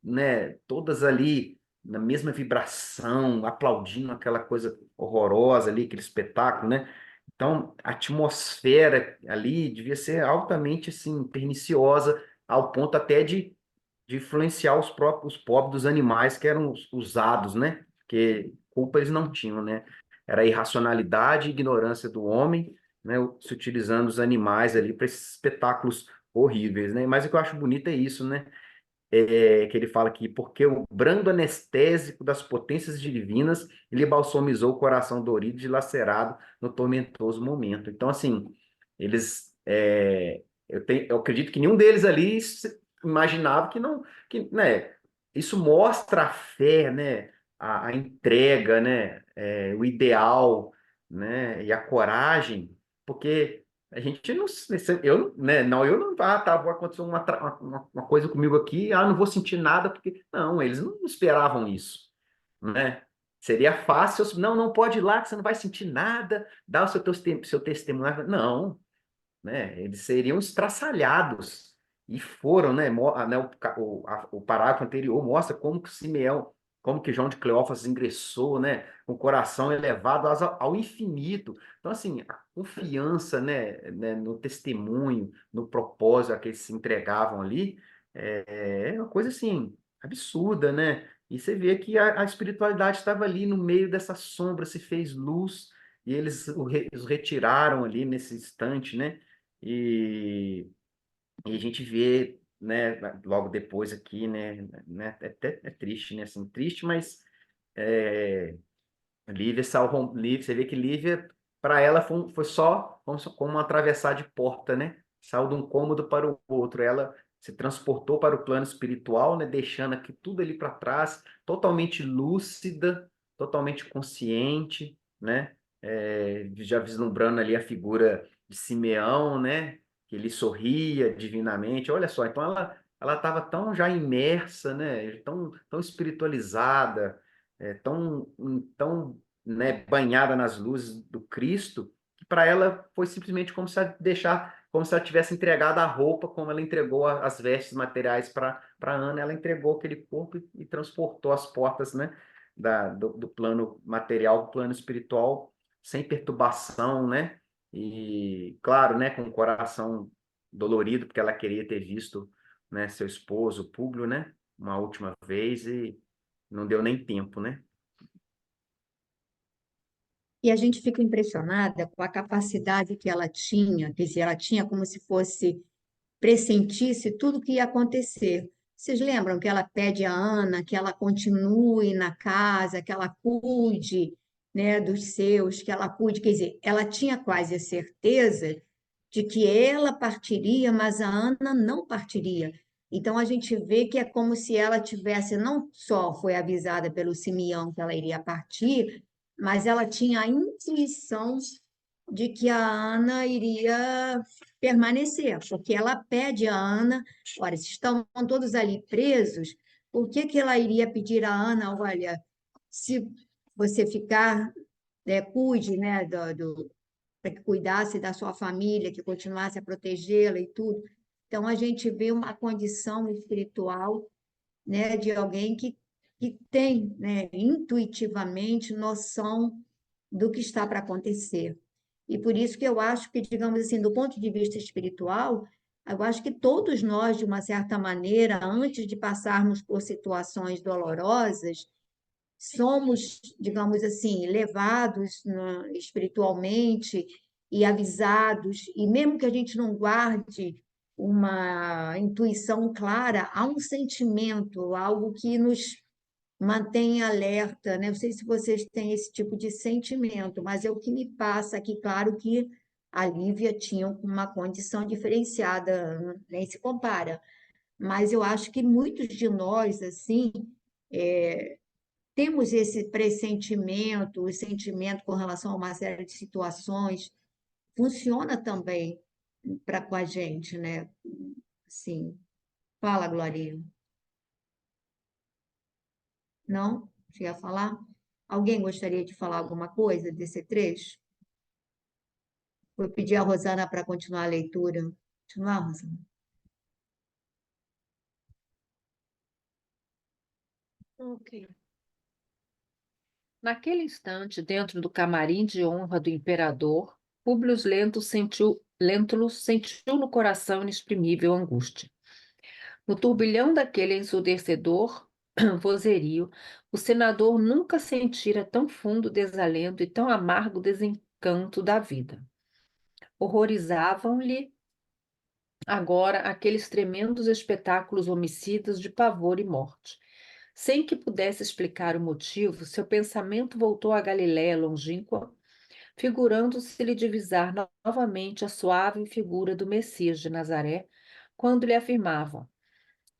né? Todas ali na mesma vibração, aplaudindo aquela coisa horrorosa ali, aquele espetáculo, né? Então, a atmosfera ali devia ser altamente, assim, perniciosa, ao ponto até de influenciar os próprios pobres dos animais que eram usados, né? Porque culpa eles não tinham, né? Era a irracionalidade e ignorância do homem, né? Se utilizando os animais ali para esses espetáculos horríveis, né? Mas o que eu acho bonito é isso, né? Que ele fala aqui, porque o brando anestésico das potências divinas lhe balsamizou o coração dorido e dilacerado no tormentoso momento. Então, assim, eles, eu acredito que nenhum deles ali imaginava que não, que, né, isso mostra a fé, né, a entrega, né, o ideal, né, e a coragem, porque a gente não, eu, né, não, eu não, tá, vai acontecer uma coisa comigo aqui, não vou sentir nada, porque, não, eles não esperavam isso, né? Seria fácil, não, não pode ir lá, que você não vai sentir nada, dá o seu testemunho, não, né? Eles seriam estraçalhados, e foram, né? O parágrafo anterior mostra como que Simeão, como que João de Cleófas ingressou, né? Com o coração elevado ao infinito. Então, assim, a confiança, né, no testemunho, no propósito a que eles se entregavam ali, é uma coisa, assim, absurda, né? E você vê que a espiritualidade estava ali no meio dessa sombra, se fez luz, e eles os retiraram ali nesse instante, né? E a gente vê, né, logo depois aqui, é triste, né, assim, triste, mas é, Lívia, você vê que Lívia, para ela, foi só como atravessar de porta, né? Saiu de um cômodo para o outro. Ela se transportou para o plano espiritual, né? Deixando aqui tudo ali para trás, totalmente lúcida, totalmente consciente, né? Já vislumbrando ali a figura de Simeão, né? Que ele sorria divinamente. Olha só, então ela estava tão já imersa, né? Tão espiritualizada, tão, né, banhada nas luzes do Cristo, que para ela foi simplesmente como se ela tivesse entregado a roupa, como ela entregou as vestes materiais para Ana, ela entregou aquele corpo e transportou as portas, né, do plano material para o plano espiritual, sem perturbação, né? E claro, né, com o coração dolorido, porque ela queria ter visto, né, seu esposo, Públio, né, uma última vez e não deu nem tempo, né? E a gente fica impressionada com a capacidade que ela tinha, quer dizer, ela tinha como se fosse pressentisse tudo o que ia acontecer. Vocês lembram que ela pede a Ana que ela continue na casa, que ela cuide, né, dos seus, que ela cuide, quer dizer, ela tinha quase a certeza de que ela partiria, mas a Ana não partiria. Então a gente vê que é como se ela tivesse, não só foi avisada pelo Simeão que ela iria partir, mas ela tinha a intuição de que a Ana iria permanecer, porque ela pede a Ana, olha, se estão todos ali presos, por que que ela iria pedir a Ana, olha, se você ficar, cuide, né, para que cuidasse da sua família, que continuasse a protegê-la e tudo. Então, a gente vê uma condição espiritual, né, de alguém que tem, né, intuitivamente noção do que está para acontecer. E por isso que eu acho que, digamos assim, do ponto de vista espiritual, eu acho que todos nós, de uma certa maneira, antes de passarmos por situações dolorosas, somos, digamos assim, levados, né, espiritualmente e avisados, e mesmo que a gente não guarde uma intuição clara, há um sentimento, algo que nos mantém alerta, né? Não sei se vocês têm esse tipo de sentimento, mas é o que me passa aqui. Claro que a Lívia tinha uma condição diferenciada, nem se compara, mas eu acho que muitos de nós, assim, temos esse pressentimento, o sentimento com relação a uma série de situações, funciona também para com a gente, né? Sim. Fala, Glorinha. Não? Você ia falar? Alguém gostaria de falar alguma coisa desse trecho? Vou pedir a Rosana para continuar a leitura. Continuar, Rosana? Ok. Naquele instante, dentro do camarim de honra do imperador, Lentulus sentiu no coração inexprimível angústia. No turbilhão daquele ensurdecedor vozerio, o senador nunca sentira tão fundo desalento e tão amargo desencanto da vida. Horrorizavam-lhe agora aqueles tremendos espetáculos homicidas de pavor e morte. Sem que pudesse explicar o motivo, seu pensamento voltou à Galiléia longínqua, figurando-se-lhe divisar novamente a suave figura do Messias de Nazaré, quando lhe afirmava: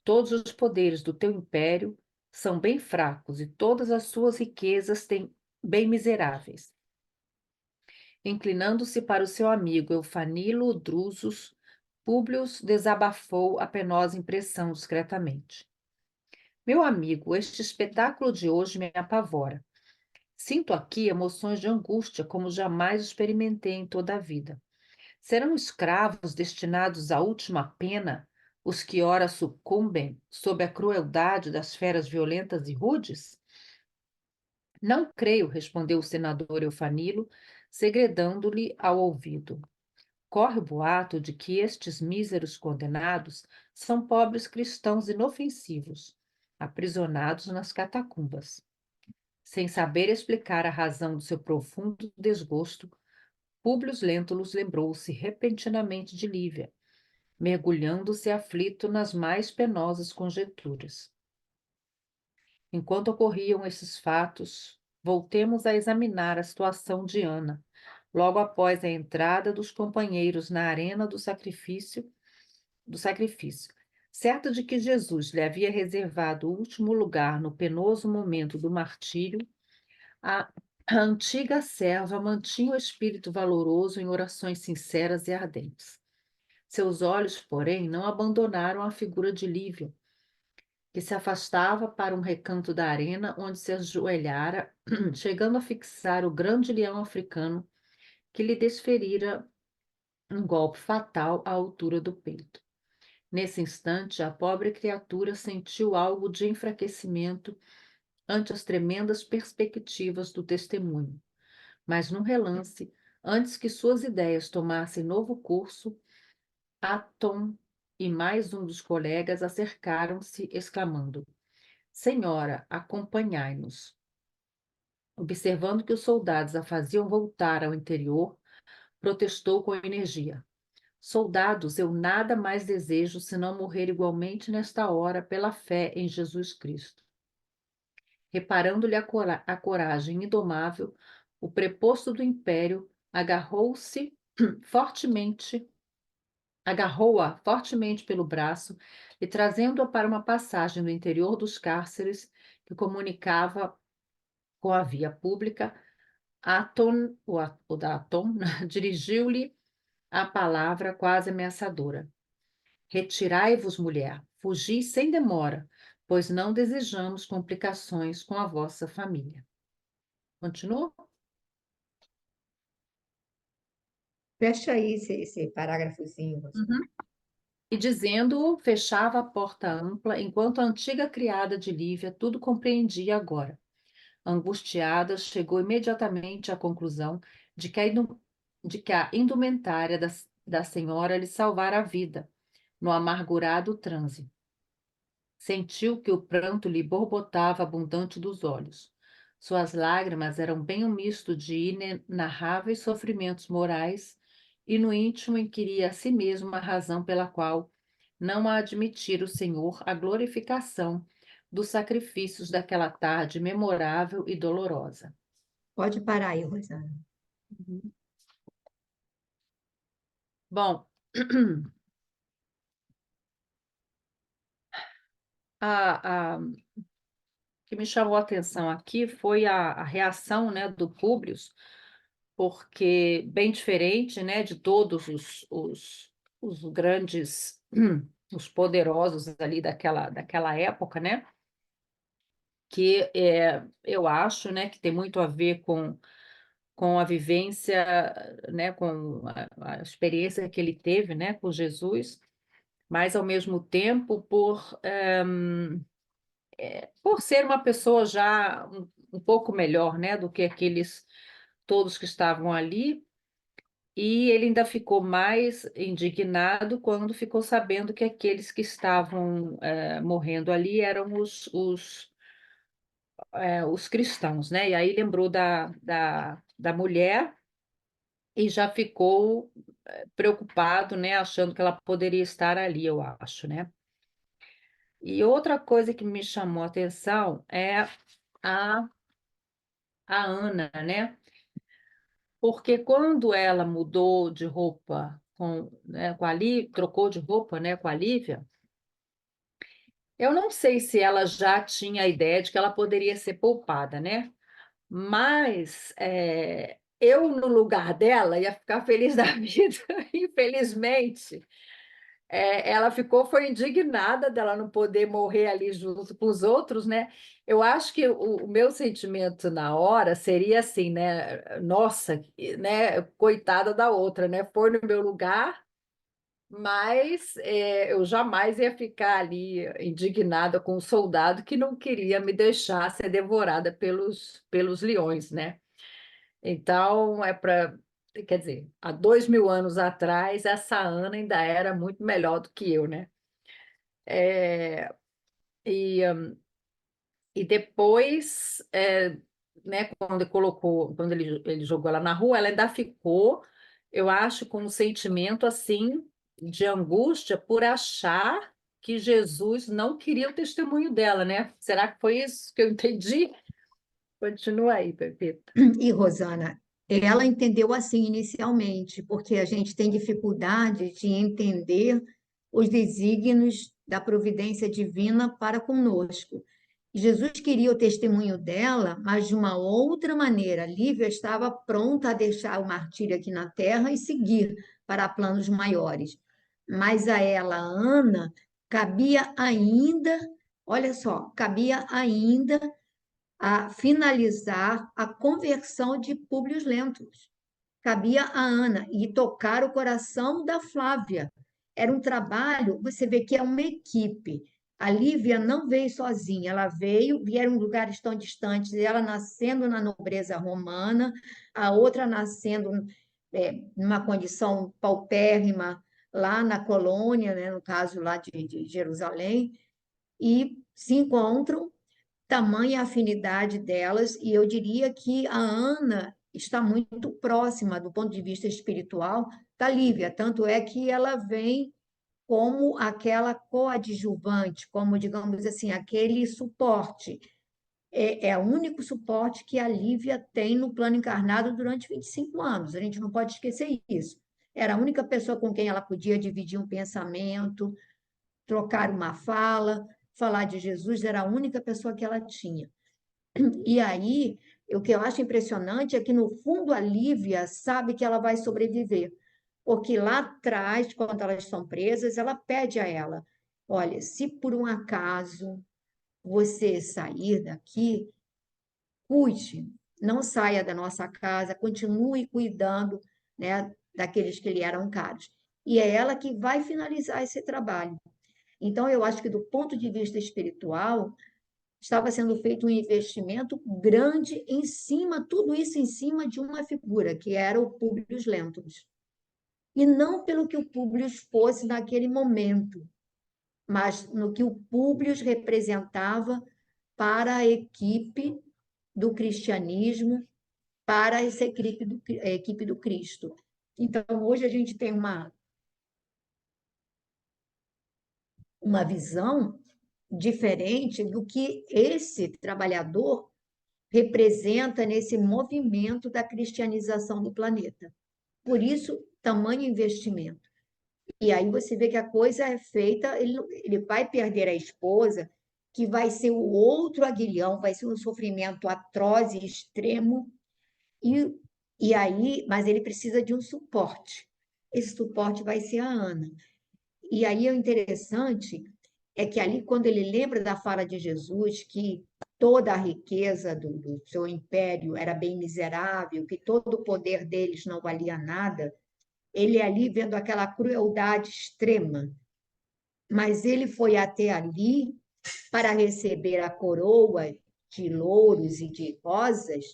todos os poderes do teu império são bem fracos e todas as suas riquezas têm bem miseráveis. Inclinando-se para o seu amigo Eufanilo Drusus, Públio desabafou a penosa impressão discretamente. Meu amigo, este espetáculo de hoje me apavora. Sinto aqui emoções de angústia como jamais experimentei em toda a vida. Serão escravos destinados à última pena os que ora sucumbem sob a crueldade das feras violentas e rudes? Não creio, respondeu o senador Eufanilo, segredando-lhe ao ouvido. Corre o boato de que estes míseros condenados são pobres cristãos inofensivos, aprisionados nas catacumbas. Sem saber explicar a razão do seu profundo desgosto, Públio Lentulus lembrou-se repentinamente de Lívia, mergulhando-se aflito nas mais penosas conjecturas. Enquanto ocorriam esses fatos, voltemos a examinar a situação de Ana, logo após a entrada dos companheiros na arena do sacrifício. Certa de que Jesus lhe havia reservado o último lugar no penoso momento do martírio, a antiga serva mantinha o espírito valoroso em orações sinceras e ardentes. Seus olhos, porém, não abandonaram a figura de Lívia, que se afastava para um recanto da arena onde se ajoelhara, chegando a fixar o grande leão africano que lhe desferira um golpe fatal à altura do peito. Nesse instante, a pobre criatura sentiu algo de enfraquecimento ante as tremendas perspectivas do testemunho. Mas num relance, antes que suas ideias tomassem novo curso, Atom e mais um dos colegas acercaram-se, exclamando: Senhora, acompanhai-nos. Observando que os soldados a faziam voltar ao interior, protestou com energia: Soldados, eu nada mais desejo senão morrer igualmente nesta hora pela fé em Jesus Cristo. Reparando-lhe a coragem indomável, o preposto do império agarrou-a fortemente pelo braço e, trazendo-a para uma passagem no interior dos cárceres que comunicava com a via pública, o da Aton, dirigiu-lhe a palavra quase ameaçadora. Retirai-vos, mulher, fugi sem demora, pois não desejamos complicações com a vossa família. Continua? Fecha aí esse parágrafozinho, Rosana. Uhum. E dizendo-o, fechava a porta ampla, enquanto a antiga criada de Lívia tudo compreendia agora. Angustiada, chegou imediatamente à conclusão de que a indumentária da senhora lhe salvara a vida, no amargurado transe. Sentiu que o pranto lhe borbotava abundante dos olhos. Suas lágrimas eram bem um misto de inenarráveis sofrimentos morais, e no íntimo inquiria a si mesmo a razão pela qual não a admitira o Senhor à glorificação dos sacrifícios daquela tarde memorável e dolorosa. Pode parar aí, Rosana. Bom, a, a, que me chamou a atenção aqui foi a reação, né, do Públio, porque bem diferente, né, de todos os grandes, os poderosos ali daquela época, né, que eu acho, né, que tem muito a ver com a vivência, né, com a experiência que ele teve, né, com Jesus, mas ao mesmo tempo por ser uma pessoa já um pouco melhor, né, do que aqueles todos que estavam ali, e ele ainda ficou mais indignado quando ficou sabendo que aqueles que estavam morrendo ali eram os cristãos, né? E aí lembrou da mulher e já ficou preocupado, né? Achando que ela poderia estar ali, eu acho, né? E outra coisa que me chamou a atenção é a, a Ana, né? Porque quando ela mudou de roupa né, com a Lívia, trocou de roupa, né, com a Lívia, eu não sei se ela já tinha a ideia de que ela poderia ser poupada, né? Mas eu, no lugar dela, ia ficar feliz da vida. Infelizmente, ela foi indignada dela não poder morrer ali junto com os outros, né? Eu acho que o meu sentimento na hora seria assim, né? Nossa, né? Coitada da outra, né? Foi no meu lugar, mas eu jamais ia ficar ali indignada com o soldado que não queria me deixar ser devorada pelos leões, né? Então, quer dizer, há 2000 anos atrás, essa Ana ainda era muito melhor do que eu, né? É, e, e depois, né, quando ele jogou ela na rua, ela ainda ficou, eu acho, com um sentimento assim de angústia por achar que Jesus não queria o testemunho dela, né? Será que foi isso que eu entendi? Continua aí, Pepita. E, Rosana, ela entendeu assim inicialmente, porque a gente tem dificuldade de entender os desígnios da providência divina para conosco. Jesus queria o testemunho dela, mas de uma outra maneira. Lívia estava pronta a deixar o martírio aqui na terra e seguir para planos maiores. Mas a ela, Ana, cabia ainda, olha só, cabia ainda a finalizar a conversão de Públio Lentulus. Cabia a Ana e tocar o coração da Flávia. Era um trabalho, você vê que é uma equipe. A Lívia não veio sozinha, vieram em lugares tão distantes, ela nascendo na nobreza romana, a outra nascendo numa condição paupérrima lá na colônia, né, no caso lá de Jerusalém, e se encontram, tamanha afinidade delas, e eu diria que a Ana está muito próxima, do ponto de vista espiritual, da Lívia, tanto é que ela vem como aquela coadjuvante, como, digamos assim, aquele suporte. É o único suporte que a Lívia tem no plano encarnado durante 25 anos, a gente não pode esquecer isso. Era a única pessoa com quem ela podia dividir um pensamento, trocar uma fala, falar de Jesus, era a única pessoa que ela tinha. E aí, o que eu acho impressionante é que, no fundo, a Lívia sabe que ela vai sobreviver, porque lá atrás, quando elas estão presas, ela pede a ela: olha, se por um acaso você sair daqui, cuide, não saia da nossa casa, continue cuidando, né, daqueles que lhe eram caros. E é ela que vai finalizar esse trabalho. Então, eu acho que, do ponto de vista espiritual, estava sendo feito um investimento grande em cima, tudo isso em cima de uma figura, que era o Públio Lentulus. E não pelo que o Públio fosse naquele momento, mas no que o Públio representava para a equipe do cristianismo, para essa equipe do Cristo. Então, hoje a gente tem uma visão diferente do que esse trabalhador representa nesse movimento da cristianização do planeta. Por isso, tamanho investimento. E aí você vê que a coisa é feita, ele vai perder a esposa, que vai ser o outro aguilhão, vai ser um sofrimento atroz e extremo, e aí, mas ele precisa de um suporte. Esse suporte vai ser a Ana. E aí o interessante é que ali, quando ele lembra da fala de Jesus, que toda a riqueza do seu império era bem miserável, que todo o poder deles não valia nada, ele ali vendo aquela crueldade extrema, mas ele foi até ali para receber a coroa de louros e de rosas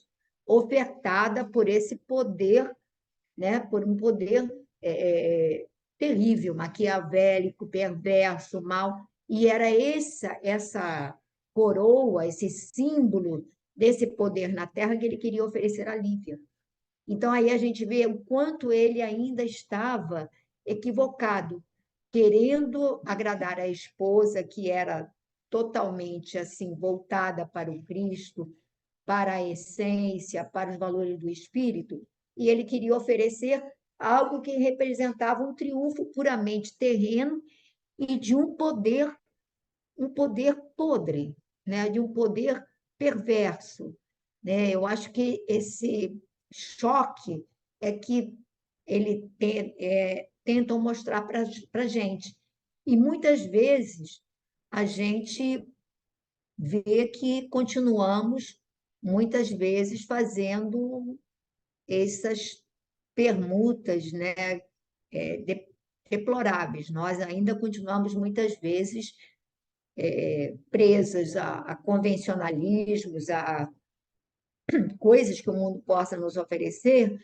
ofertada por esse poder, né, por um poder terrível, maquiavélico, perverso, mau. E era essa coroa, esse símbolo desse poder na Terra que ele queria oferecer a Lívia. Então, aí a gente vê o quanto ele ainda estava equivocado, querendo agradar a esposa, que era totalmente assim voltada para o Cristo, para a essência, para os valores do espírito, e ele queria oferecer algo que representava um triunfo puramente terreno e de um poder podre, né? De um poder perverso, né? Eu acho que esse choque é que tentam mostrar para a gente. E muitas vezes a gente vê que continuamos, muitas vezes, fazendo essas permutas, né, deploráveis. Nós ainda continuamos, muitas vezes, presas a convencionalismos, a coisas que o mundo possa nos oferecer,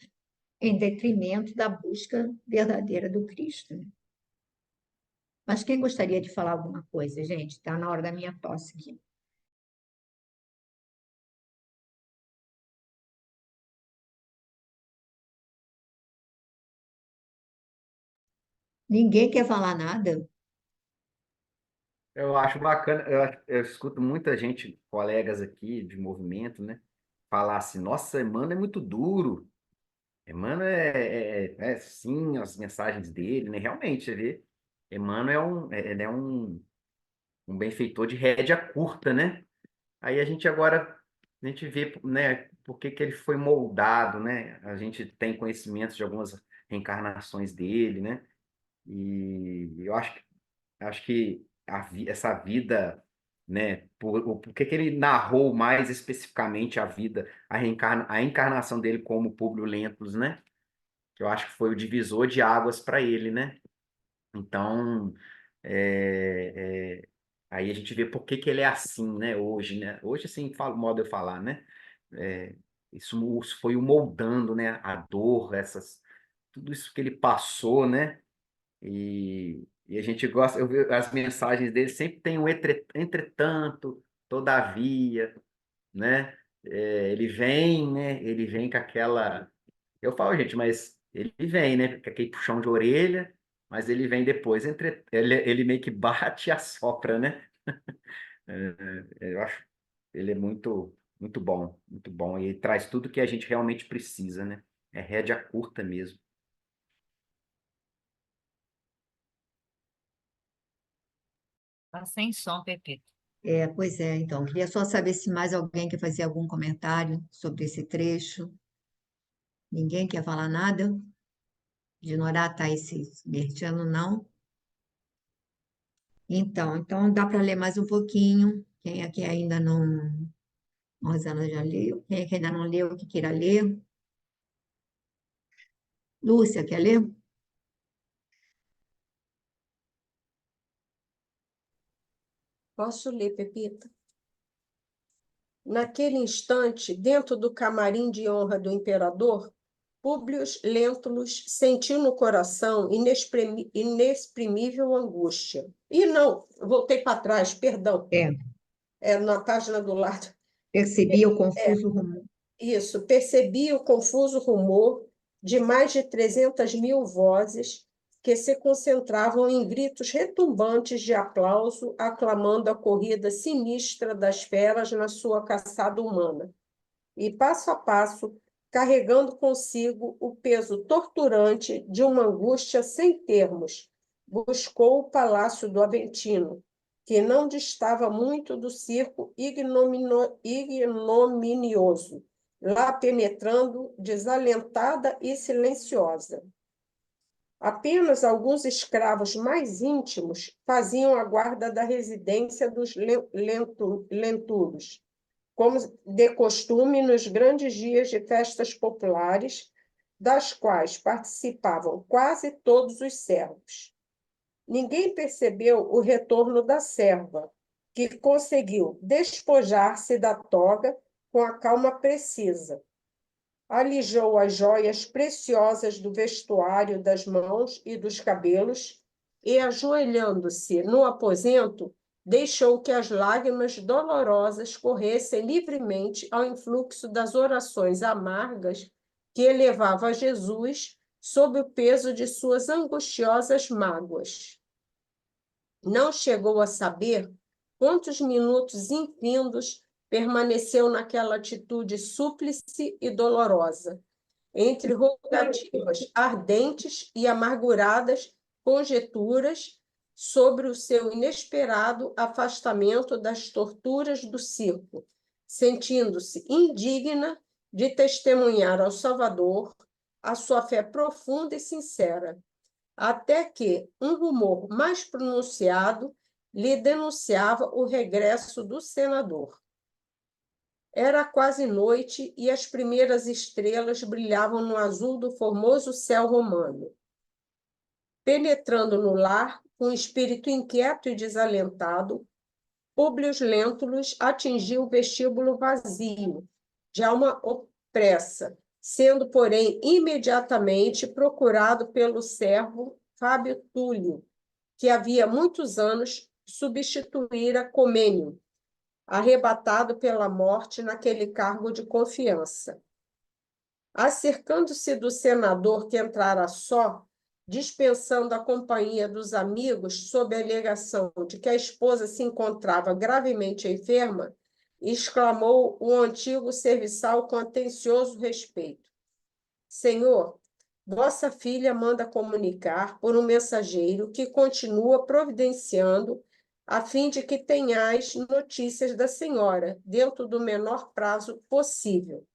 em detrimento da busca verdadeira do Cristo. Mas quem gostaria de falar alguma coisa, gente? Está na hora da minha tosse aqui. Ninguém quer falar nada? Eu acho bacana, eu escuto muita gente, colegas aqui de movimento, né? Falar assim, nossa, Emmanuel é muito duro. Emmanuel sim, as mensagens dele, né? Realmente, você vê, Emmanuel ele é um benfeitor de rédea curta, né? Aí a gente agora, a gente vê, né, por que que ele foi moldado, né? A gente tem conhecimentos de algumas reencarnações dele, né? E eu acho que essa vida, né, por que que ele narrou mais especificamente a vida, a encarnação dele como Públio Lentulus, né? Que eu acho que foi o divisor de águas para ele, né? Então, é, é, aí a gente vê por que que ele é assim, né, hoje, né? Hoje, assim, modo de eu falar, né? É, isso foi o moldando, né? A dor, tudo isso que ele passou, né? E a gente gosta, eu vejo as mensagens dele sempre tem um entretanto, todavia, né? Ele vem, né? Ele vem com aquela. Eu falo, gente, mas ele vem, né? Com aquele puxão de orelha, mas ele vem depois, ele meio que bate e assopra, né? Eu acho ele é muito bom. E ele traz tudo que a gente realmente precisa, né? É rédea curta mesmo. Tá sem som, Pepito. Pois é, então, queria só saber se mais alguém quer fazer algum comentário sobre esse trecho. Ninguém quer falar nada? De Norá está aí se merteando, não? Então dá para ler mais um pouquinho. Quem aqui ainda não. Rosana já leu. Quem aqui ainda não leu, que queira ler? Lúcia, quer ler? Posso ler, Pepita? Naquele instante, dentro do camarim de honra do imperador, Públio Lentulus sentiu no coração inexprimível angústia. E não, voltei para trás, perdão. Na página do lado. Percebi o confuso rumor. Isso, percebi o confuso rumor de mais de 300.000 vozes que se concentravam em gritos retumbantes de aplauso, aclamando a corrida sinistra das feras na sua caçada humana. E, passo a passo, carregando consigo o peso torturante de uma angústia sem termos, buscou o palácio do Aventino que não distava muito do circo ignominioso, lá penetrando desalentada e silenciosa. Apenas alguns escravos mais íntimos faziam a guarda da residência dos lenturos, como de costume nos grandes dias de festas populares, das quais participavam quase todos os servos. Ninguém percebeu o retorno da serva, que conseguiu despojar-se da toga com a calma precisa. Alijou as joias preciosas do vestuário das mãos e dos cabelos e, ajoelhando-se no aposento, deixou que as lágrimas dolorosas corressem livremente ao influxo das orações amargas que elevava a Jesus sob o peso de suas angustiosas mágoas. Não chegou a saber quantos minutos infindos permaneceu naquela atitude súplice e dolorosa, entre rogativas ardentes e amarguradas conjecturas sobre o seu inesperado afastamento das torturas do circo, sentindo-se indigna de testemunhar ao Salvador a sua fé profunda e sincera, até que um rumor mais pronunciado lhe denunciava o regresso do senador. Era quase noite e as primeiras estrelas brilhavam no azul do formoso céu romano. Penetrando no lar, com espírito inquieto e desalentado, Públio Lentulus atingiu o vestíbulo vazio, de alma opressa, sendo, porém, imediatamente procurado pelo servo Fábio Túlio, que havia muitos anos substituíra Comênio, arrebatado pela morte naquele cargo de confiança. Acercando-se do senador que entrara só, dispensando a companhia dos amigos sob a alegação de que a esposa se encontrava gravemente enferma, exclamou o antigo serviçal com atencioso respeito: Senhor, vossa filha manda comunicar por um mensageiro que continua providenciando a fim de que tenhais notícias da senhora, dentro do menor prazo possível.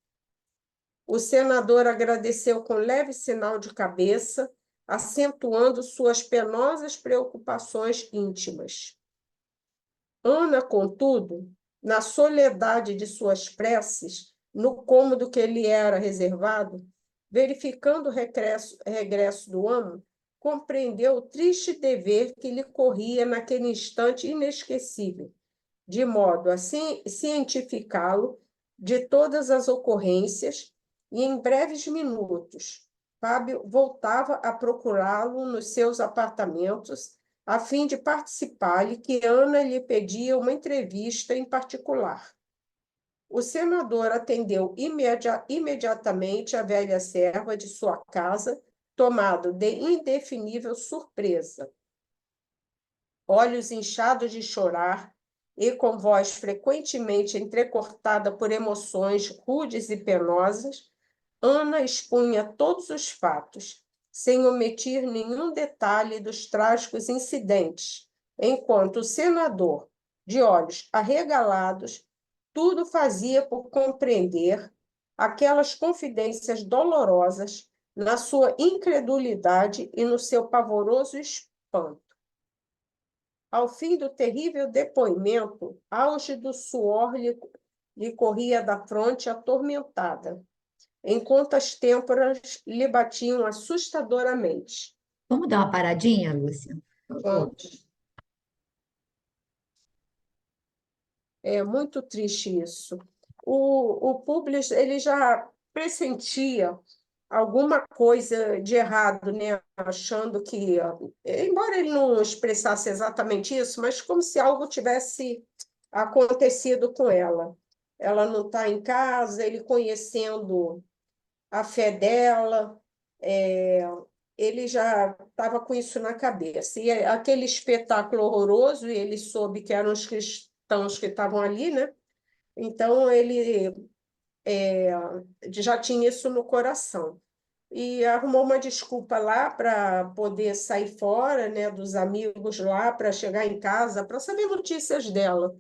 O senador agradeceu com leve sinal de cabeça, acentuando suas penosas preocupações íntimas. Ana, contudo, na soledade de suas preces, no cômodo que lhe era reservado, verificando o regresso do amo, compreendeu o triste dever que lhe corria naquele instante inesquecível, de modo a cientificá-lo de todas as ocorrências, e em breves minutos, Fábio voltava a procurá-lo nos seus apartamentos, a fim de participar-lhe que Ana lhe pedia uma entrevista em particular. O senador atendeu imediatamente a velha serva de sua casa, tomado de indefinível surpresa. Olhos inchados de chorar e com voz frequentemente entrecortada por emoções rudes e penosas, Ana expunha todos os fatos, sem omitir nenhum detalhe dos trágicos incidentes, enquanto o senador, de olhos arregalados, tudo fazia por compreender aquelas confidências dolorosas na sua incredulidade e no seu pavoroso espanto. Ao fim do terrível depoimento, auge do suor lhe corria da fronte atormentada, enquanto as têmporas lhe batiam assustadoramente. Vamos dar uma paradinha, Lúcia? Por favor. Vamos. É muito triste isso. O Públio, ele já pressentia alguma coisa de errado, né? Achando que, embora ele não expressasse exatamente isso, mas como se algo tivesse acontecido com ela. Ela não está em casa, ele conhecendo a fé dela, ele já estava com isso na cabeça. E aquele espetáculo horroroso, e ele soube que eram os cristãos que estavam ali, né? Então, ele já tinha isso no coração. e arrumou uma desculpa lá para poder sair fora, né, dos amigos lá, para chegar em casa, para saber notícias dela.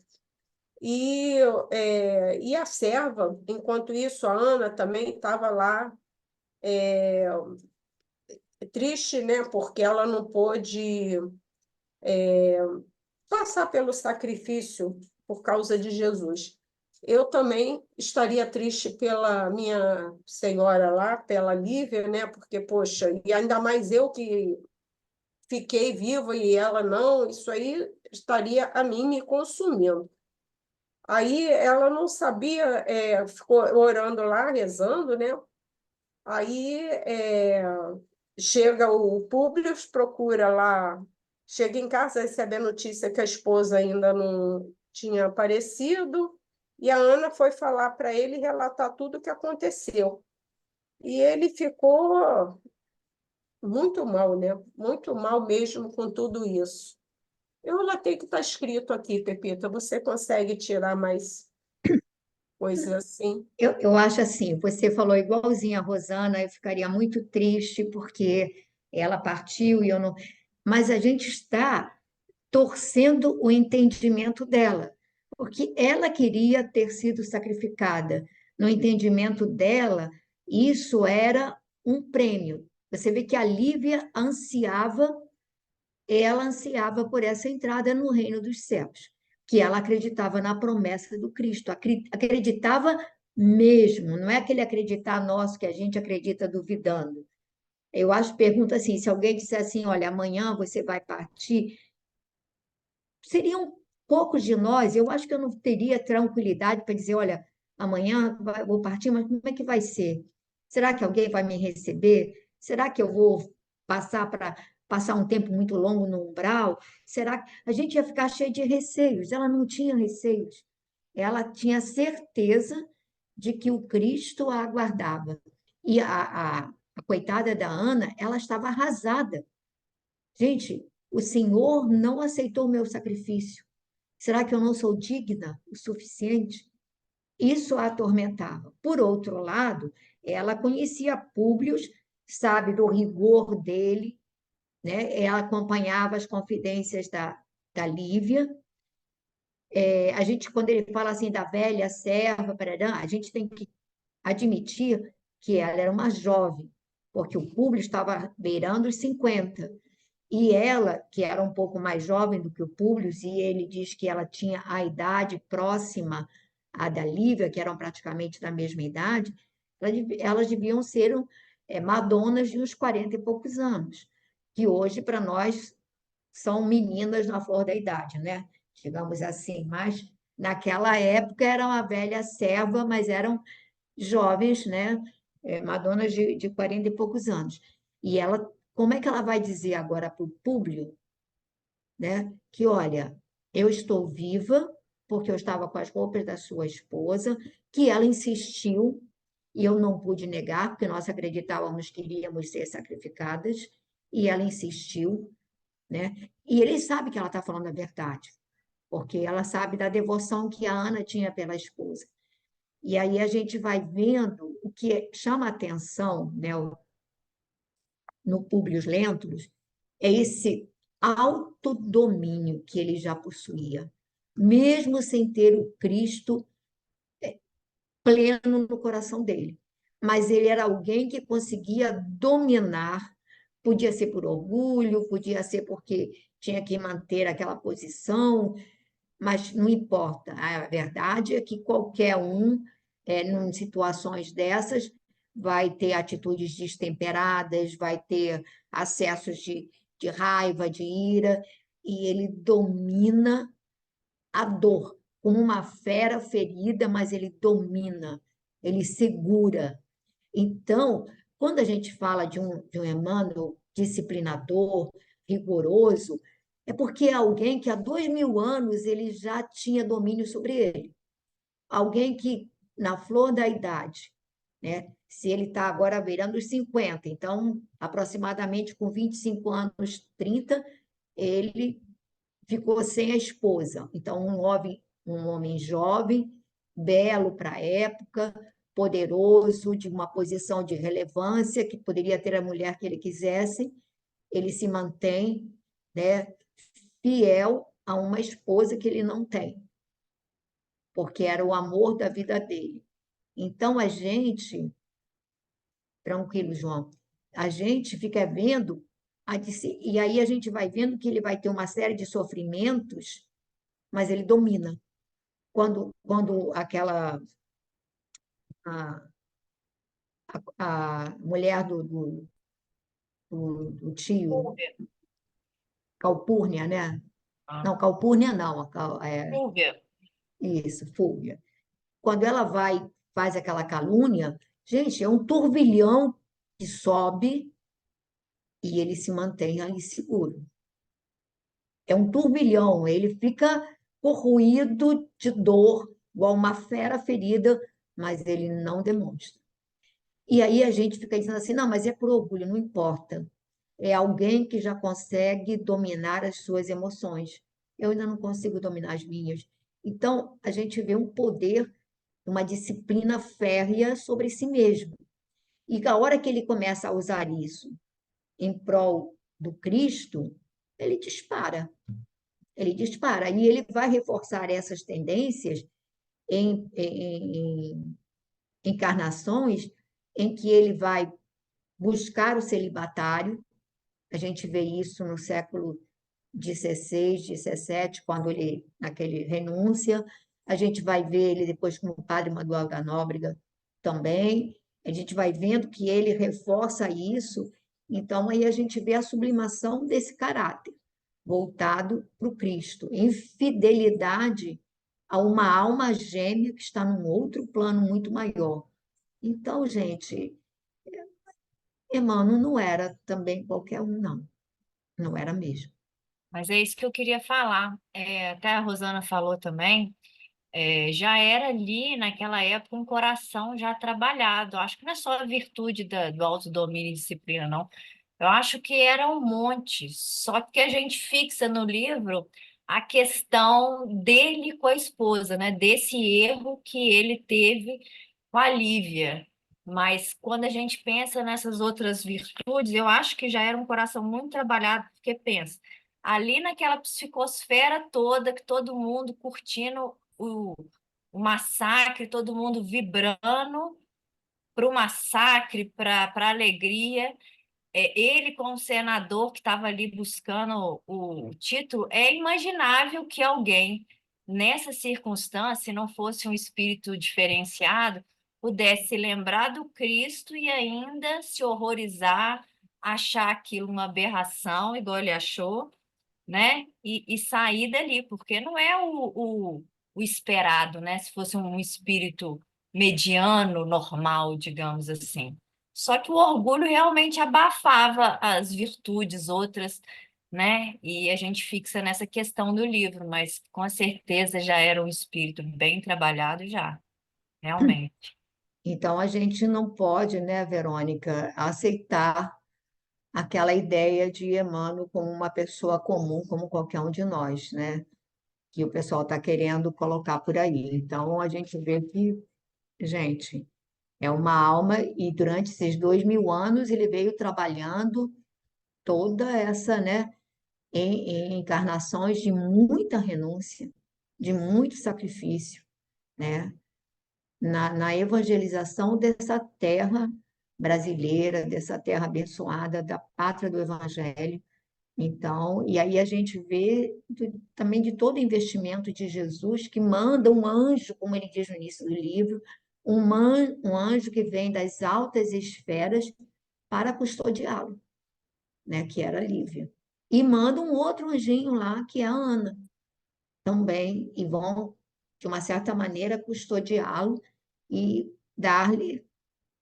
E, e a serva, enquanto isso, a Ana também estava lá, triste, né, porque ela não pôde passar pelo sacrifício por causa de Jesus. Eu também estaria triste pela minha senhora lá, pela Lívia, né? Porque, poxa, e ainda mais eu que fiquei viva e ela não, isso aí estaria a mim me consumindo. Aí ela não sabia, ficou orando lá, rezando, né? Aí chega o Públio, procura lá, chega em casa, recebe a notícia que a esposa ainda não tinha aparecido, e a Ana foi falar para ele e relatar tudo o que aconteceu. E ele ficou muito mal, né? Muito mal mesmo com tudo isso. Eu já tenho que estar escrito aqui, Pepita. Você consegue tirar mais coisas assim? Eu acho assim, você falou igualzinho a Rosana, eu ficaria muito triste porque ela partiu e eu não. Mas a gente está torcendo o entendimento dela, porque ela queria ter sido sacrificada. No entendimento dela, isso era um prêmio. Você vê que a Lívia ansiava, ela ansiava por essa entrada no reino dos céus, que ela acreditava na promessa do Cristo, acreditava mesmo, não é aquele acreditar nosso que a gente acredita duvidando. Eu acho, pergunto assim, se alguém disser assim, olha, amanhã você vai partir, seriam poucos de nós, eu acho que eu não teria tranquilidade para dizer, olha, amanhã vou partir, mas como é que vai ser? Será que alguém vai me receber? Será que eu vou passar um tempo muito longo no umbral? Será que a gente ia ficar cheio de receios? Ela não tinha receios. Ela tinha certeza de que o Cristo a aguardava. E a coitada da Ana, ela estava arrasada. Gente, o Senhor não aceitou o meu sacrifício. Será que eu não sou digna o suficiente? Isso a atormentava. Por outro lado, ela conhecia Públio, sabe do rigor dele, né? Ela acompanhava as confidências da Lívia. A gente, quando ele fala assim da velha serva, parará, a gente tem que admitir que ela era uma jovem, porque o Públio estava beirando os 50. E ela, que era um pouco mais jovem do que o Públio, e ele diz que ela tinha a idade próxima à da Lívia, que eram praticamente da mesma idade, elas deviam ser madonas de uns 40 e poucos anos, que hoje, para nós, são meninas na flor da idade, né? Digamos assim, mas naquela época era uma velha serva, mas eram jovens, né? Madonas de 40 e poucos anos. E ela, como é que ela vai dizer agora para o Públio, né? Que, olha, eu estou viva porque eu estava com as roupas da sua esposa, que ela insistiu e eu não pude negar, porque nós acreditávamos que iríamos ser sacrificadas, e ela insistiu, né? E ele sabe que ela está falando a verdade, porque ela sabe da devoção que a Ana tinha pela esposa. E aí a gente vai vendo o que chama atenção, né, no Públio Lentulus, é esse autodomínio que ele já possuía, mesmo sem ter o Cristo pleno no coração dele. Mas ele era alguém que conseguia dominar, podia ser por orgulho, podia ser porque tinha que manter aquela posição, mas não importa. A verdade é que qualquer um, em situações dessas, vai ter atitudes destemperadas, vai ter acessos de raiva, de ira, e ele domina a dor, como uma fera ferida, mas ele domina, ele segura. Então, quando a gente fala de um Emmanuel disciplinador, rigoroso, é porque é alguém que há 2000 anos ele já tinha domínio sobre ele. Alguém que, na flor da idade, né? Se ele está agora beirando os 50, então, aproximadamente com 25 anos, 30, ele ficou sem a esposa. Então, um homem jovem, belo para a época, poderoso, de uma posição de relevância, que poderia ter a mulher que ele quisesse, ele se mantém, né, fiel a uma esposa que ele não tem, porque era o amor da vida dele. Então, a gente, tranquilo, João, a gente fica vendo, e aí a gente vai vendo que ele vai ter uma série de sofrimentos, mas ele domina. Quando aquela a, a mulher do tio, Calpurnia, né? Ah, Não, Calpurnia não, Fúvia. isso, Fúvia. Quando ela faz aquela calúnia, gente, é um turbilhão que sobe e ele se mantém ali seguro. É um turbilhão, ele fica corroído de dor, igual uma fera ferida, mas ele não demonstra. E aí a gente fica dizendo assim, não, mas é por orgulho, não importa. É alguém que já consegue dominar as suas emoções. Eu ainda não consigo dominar as minhas. Então, a gente vê um poder, uma disciplina férrea sobre si mesmo. E a hora que ele começa a usar isso em prol do Cristo, ele dispara. Ele dispara. E ele vai reforçar essas tendências em encarnações em que ele vai buscar o celibatário. A gente vê isso no século XVI, XVII, quando ele, naquele renúncia. A gente vai ver ele depois como padre Manuel da Nóbrega também. A gente vai vendo que ele reforça isso. Então, aí a gente vê a sublimação desse caráter, voltado para o Cristo, em fidelidade a uma alma gêmea que está num outro plano muito maior. Então, gente, Emmanuel não era também qualquer um, não. Não era mesmo. Mas é isso que eu queria falar. Até a Rosana falou também. Já era ali, naquela época, um coração já trabalhado. Acho que não é só a virtude do autodomínio e disciplina, não. Eu acho que era um monte. Só que a gente fixa no livro a questão dele com a esposa, né? Desse erro que ele teve com a Lívia. Mas quando a gente pensa nessas outras virtudes, eu acho que já era um coração muito trabalhado, porque pensa, ali naquela psicosfera toda, que todo mundo curtindo o massacre, todo mundo vibrando para o massacre, para a alegria. Ele, como senador que estava ali buscando o título, é imaginável que alguém, nessa circunstância, se não fosse um espírito diferenciado, pudesse lembrar do Cristo e ainda se horrorizar, achar aquilo uma aberração, igual ele achou, né? E sair dali, porque não é o esperado, né? Se fosse um espírito mediano, normal, digamos assim. Só que o orgulho realmente abafava as virtudes outras, né? E a gente fixa nessa questão do livro, mas com certeza já era um espírito bem trabalhado já, realmente. Então, a gente não pode, né, Verônica, aceitar aquela ideia de Emmanuel como uma pessoa comum, como qualquer um de nós, né? Que o pessoal está querendo colocar por aí. Então, a gente vê que, gente, é uma alma, e durante esses 2000 anos ele veio trabalhando toda essa, né, em encarnações de muita renúncia, de muito sacrifício, né? Na evangelização dessa terra brasileira, dessa terra abençoada, da pátria do Evangelho. Então, e aí a gente vê também de todo o investimento de Jesus, que manda um anjo, como ele diz no início do livro, um anjo que vem das altas esferas para custodiá-lo, né, que era a Lívia. E manda um outro anjinho lá, que é a Ana, também, e vão, de uma certa maneira, custodiá-lo e dar-lhe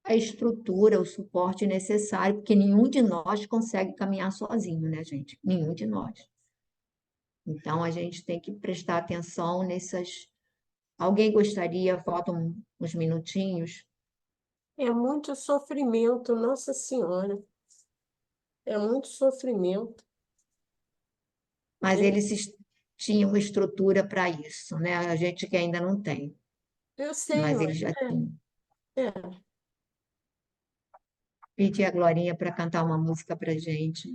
a estrutura, o suporte necessário, porque nenhum de nós consegue caminhar sozinho, né, gente? Nenhum de nós. Então, a gente tem que prestar atenção nessas. Alguém gostaria, faltam uns minutinhos, É muito sofrimento, Nossa Senhora. É muito sofrimento. mas É, eles tinham estrutura para isso, né? A gente que ainda não tem, eu sei, mas mãe. eles já tinham. É. Pedir a Glorinha para cantar uma música para gente.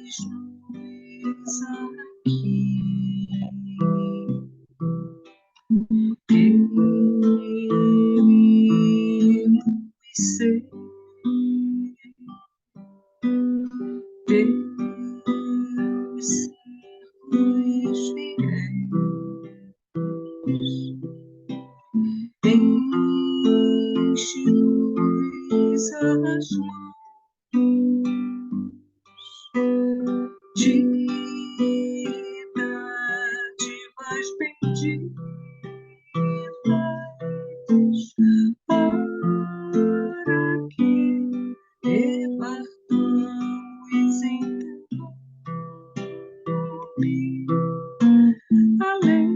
Eis-nos aqui, queremos ser teus servos fiéis. Enche-nos as mãos de dádivas benditas, para que repartamos em teu nome a lei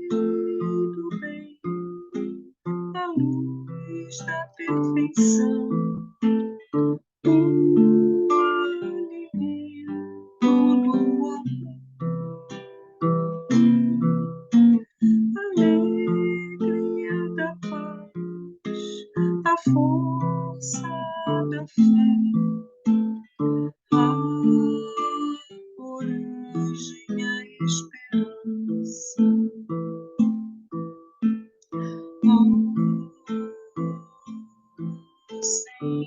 do bem, a luz da perfeição, o alimento do amor, a alegria da paz, a força da fé, a coragem, a esperança. Oh, Senhor,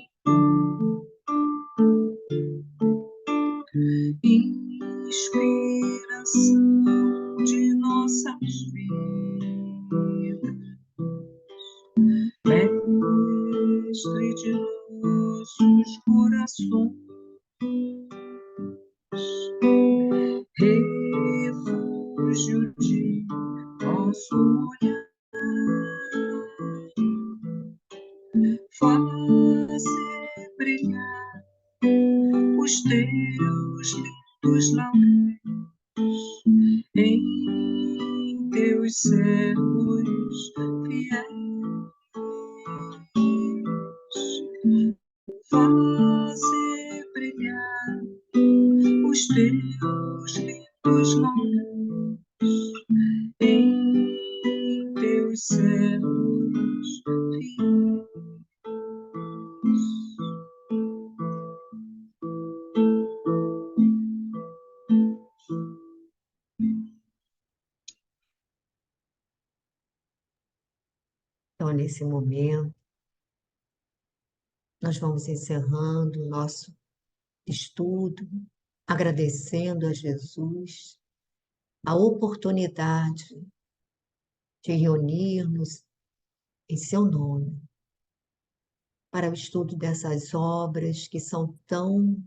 inspiração de nossas vidas, mestre de nossos corações, refúgio de nosso olhar, fazer brilhar os teus lindos lauréis em teus servos fiéis, fazer brilhar os teus lindos lauréis em teus servos fiéis. Então, nesse momento, nós vamos encerrando o nosso estudo, agradecendo a Jesus a oportunidade de reunirmos em seu nome para o estudo dessas obras que são tão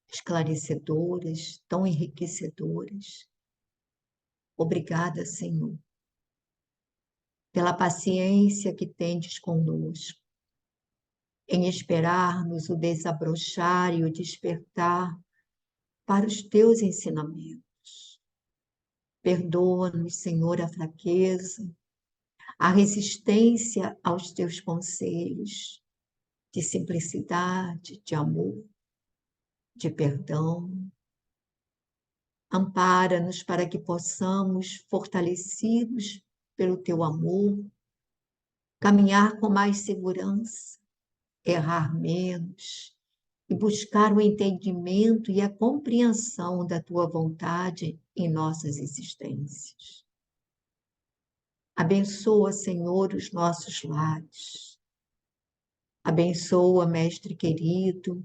esclarecedoras, tão enriquecedoras. Obrigada, Senhor, pela paciência que tendes conosco, em esperarmos o desabrochar e o despertar para os teus ensinamentos. Perdoa-nos, Senhor, a fraqueza, a resistência aos teus conselhos de simplicidade, de amor, de perdão. Ampara-nos para que possamos, fortalecidos pelo teu amor, caminhar com mais segurança, errar menos e buscar o entendimento e a compreensão da tua vontade em nossas existências. Abençoa, Senhor, os nossos lares. Abençoa, Mestre querido,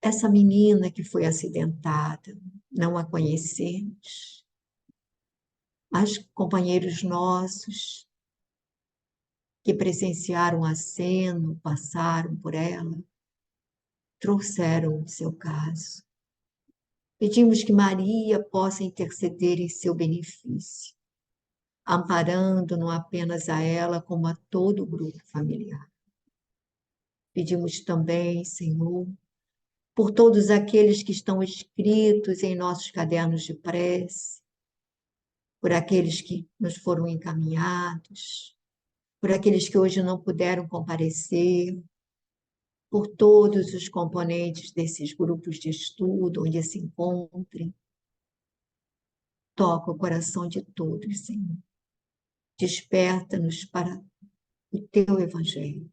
essa menina que foi acidentada, não a conhecemos, mas companheiros nossos que presenciaram a cena, passaram por ela, trouxeram o seu caso. Pedimos que Maria possa interceder em seu benefício, amparando não apenas a ela, como a todo o grupo familiar. Pedimos também, Senhor, por todos aqueles que estão escritos em nossos cadernos de prece, por aqueles que nos foram encaminhados, por aqueles que hoje não puderam comparecer, por todos os componentes desses grupos de estudo, onde se encontrem. Toca o coração de todos, Senhor. Desperta-nos para o teu evangelho.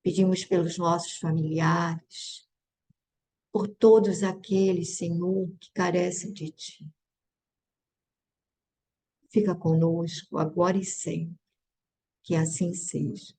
Pedimos pelos nossos familiares, por todos aqueles, Senhor, que carecem de ti. Fica conosco agora e sempre, que assim seja.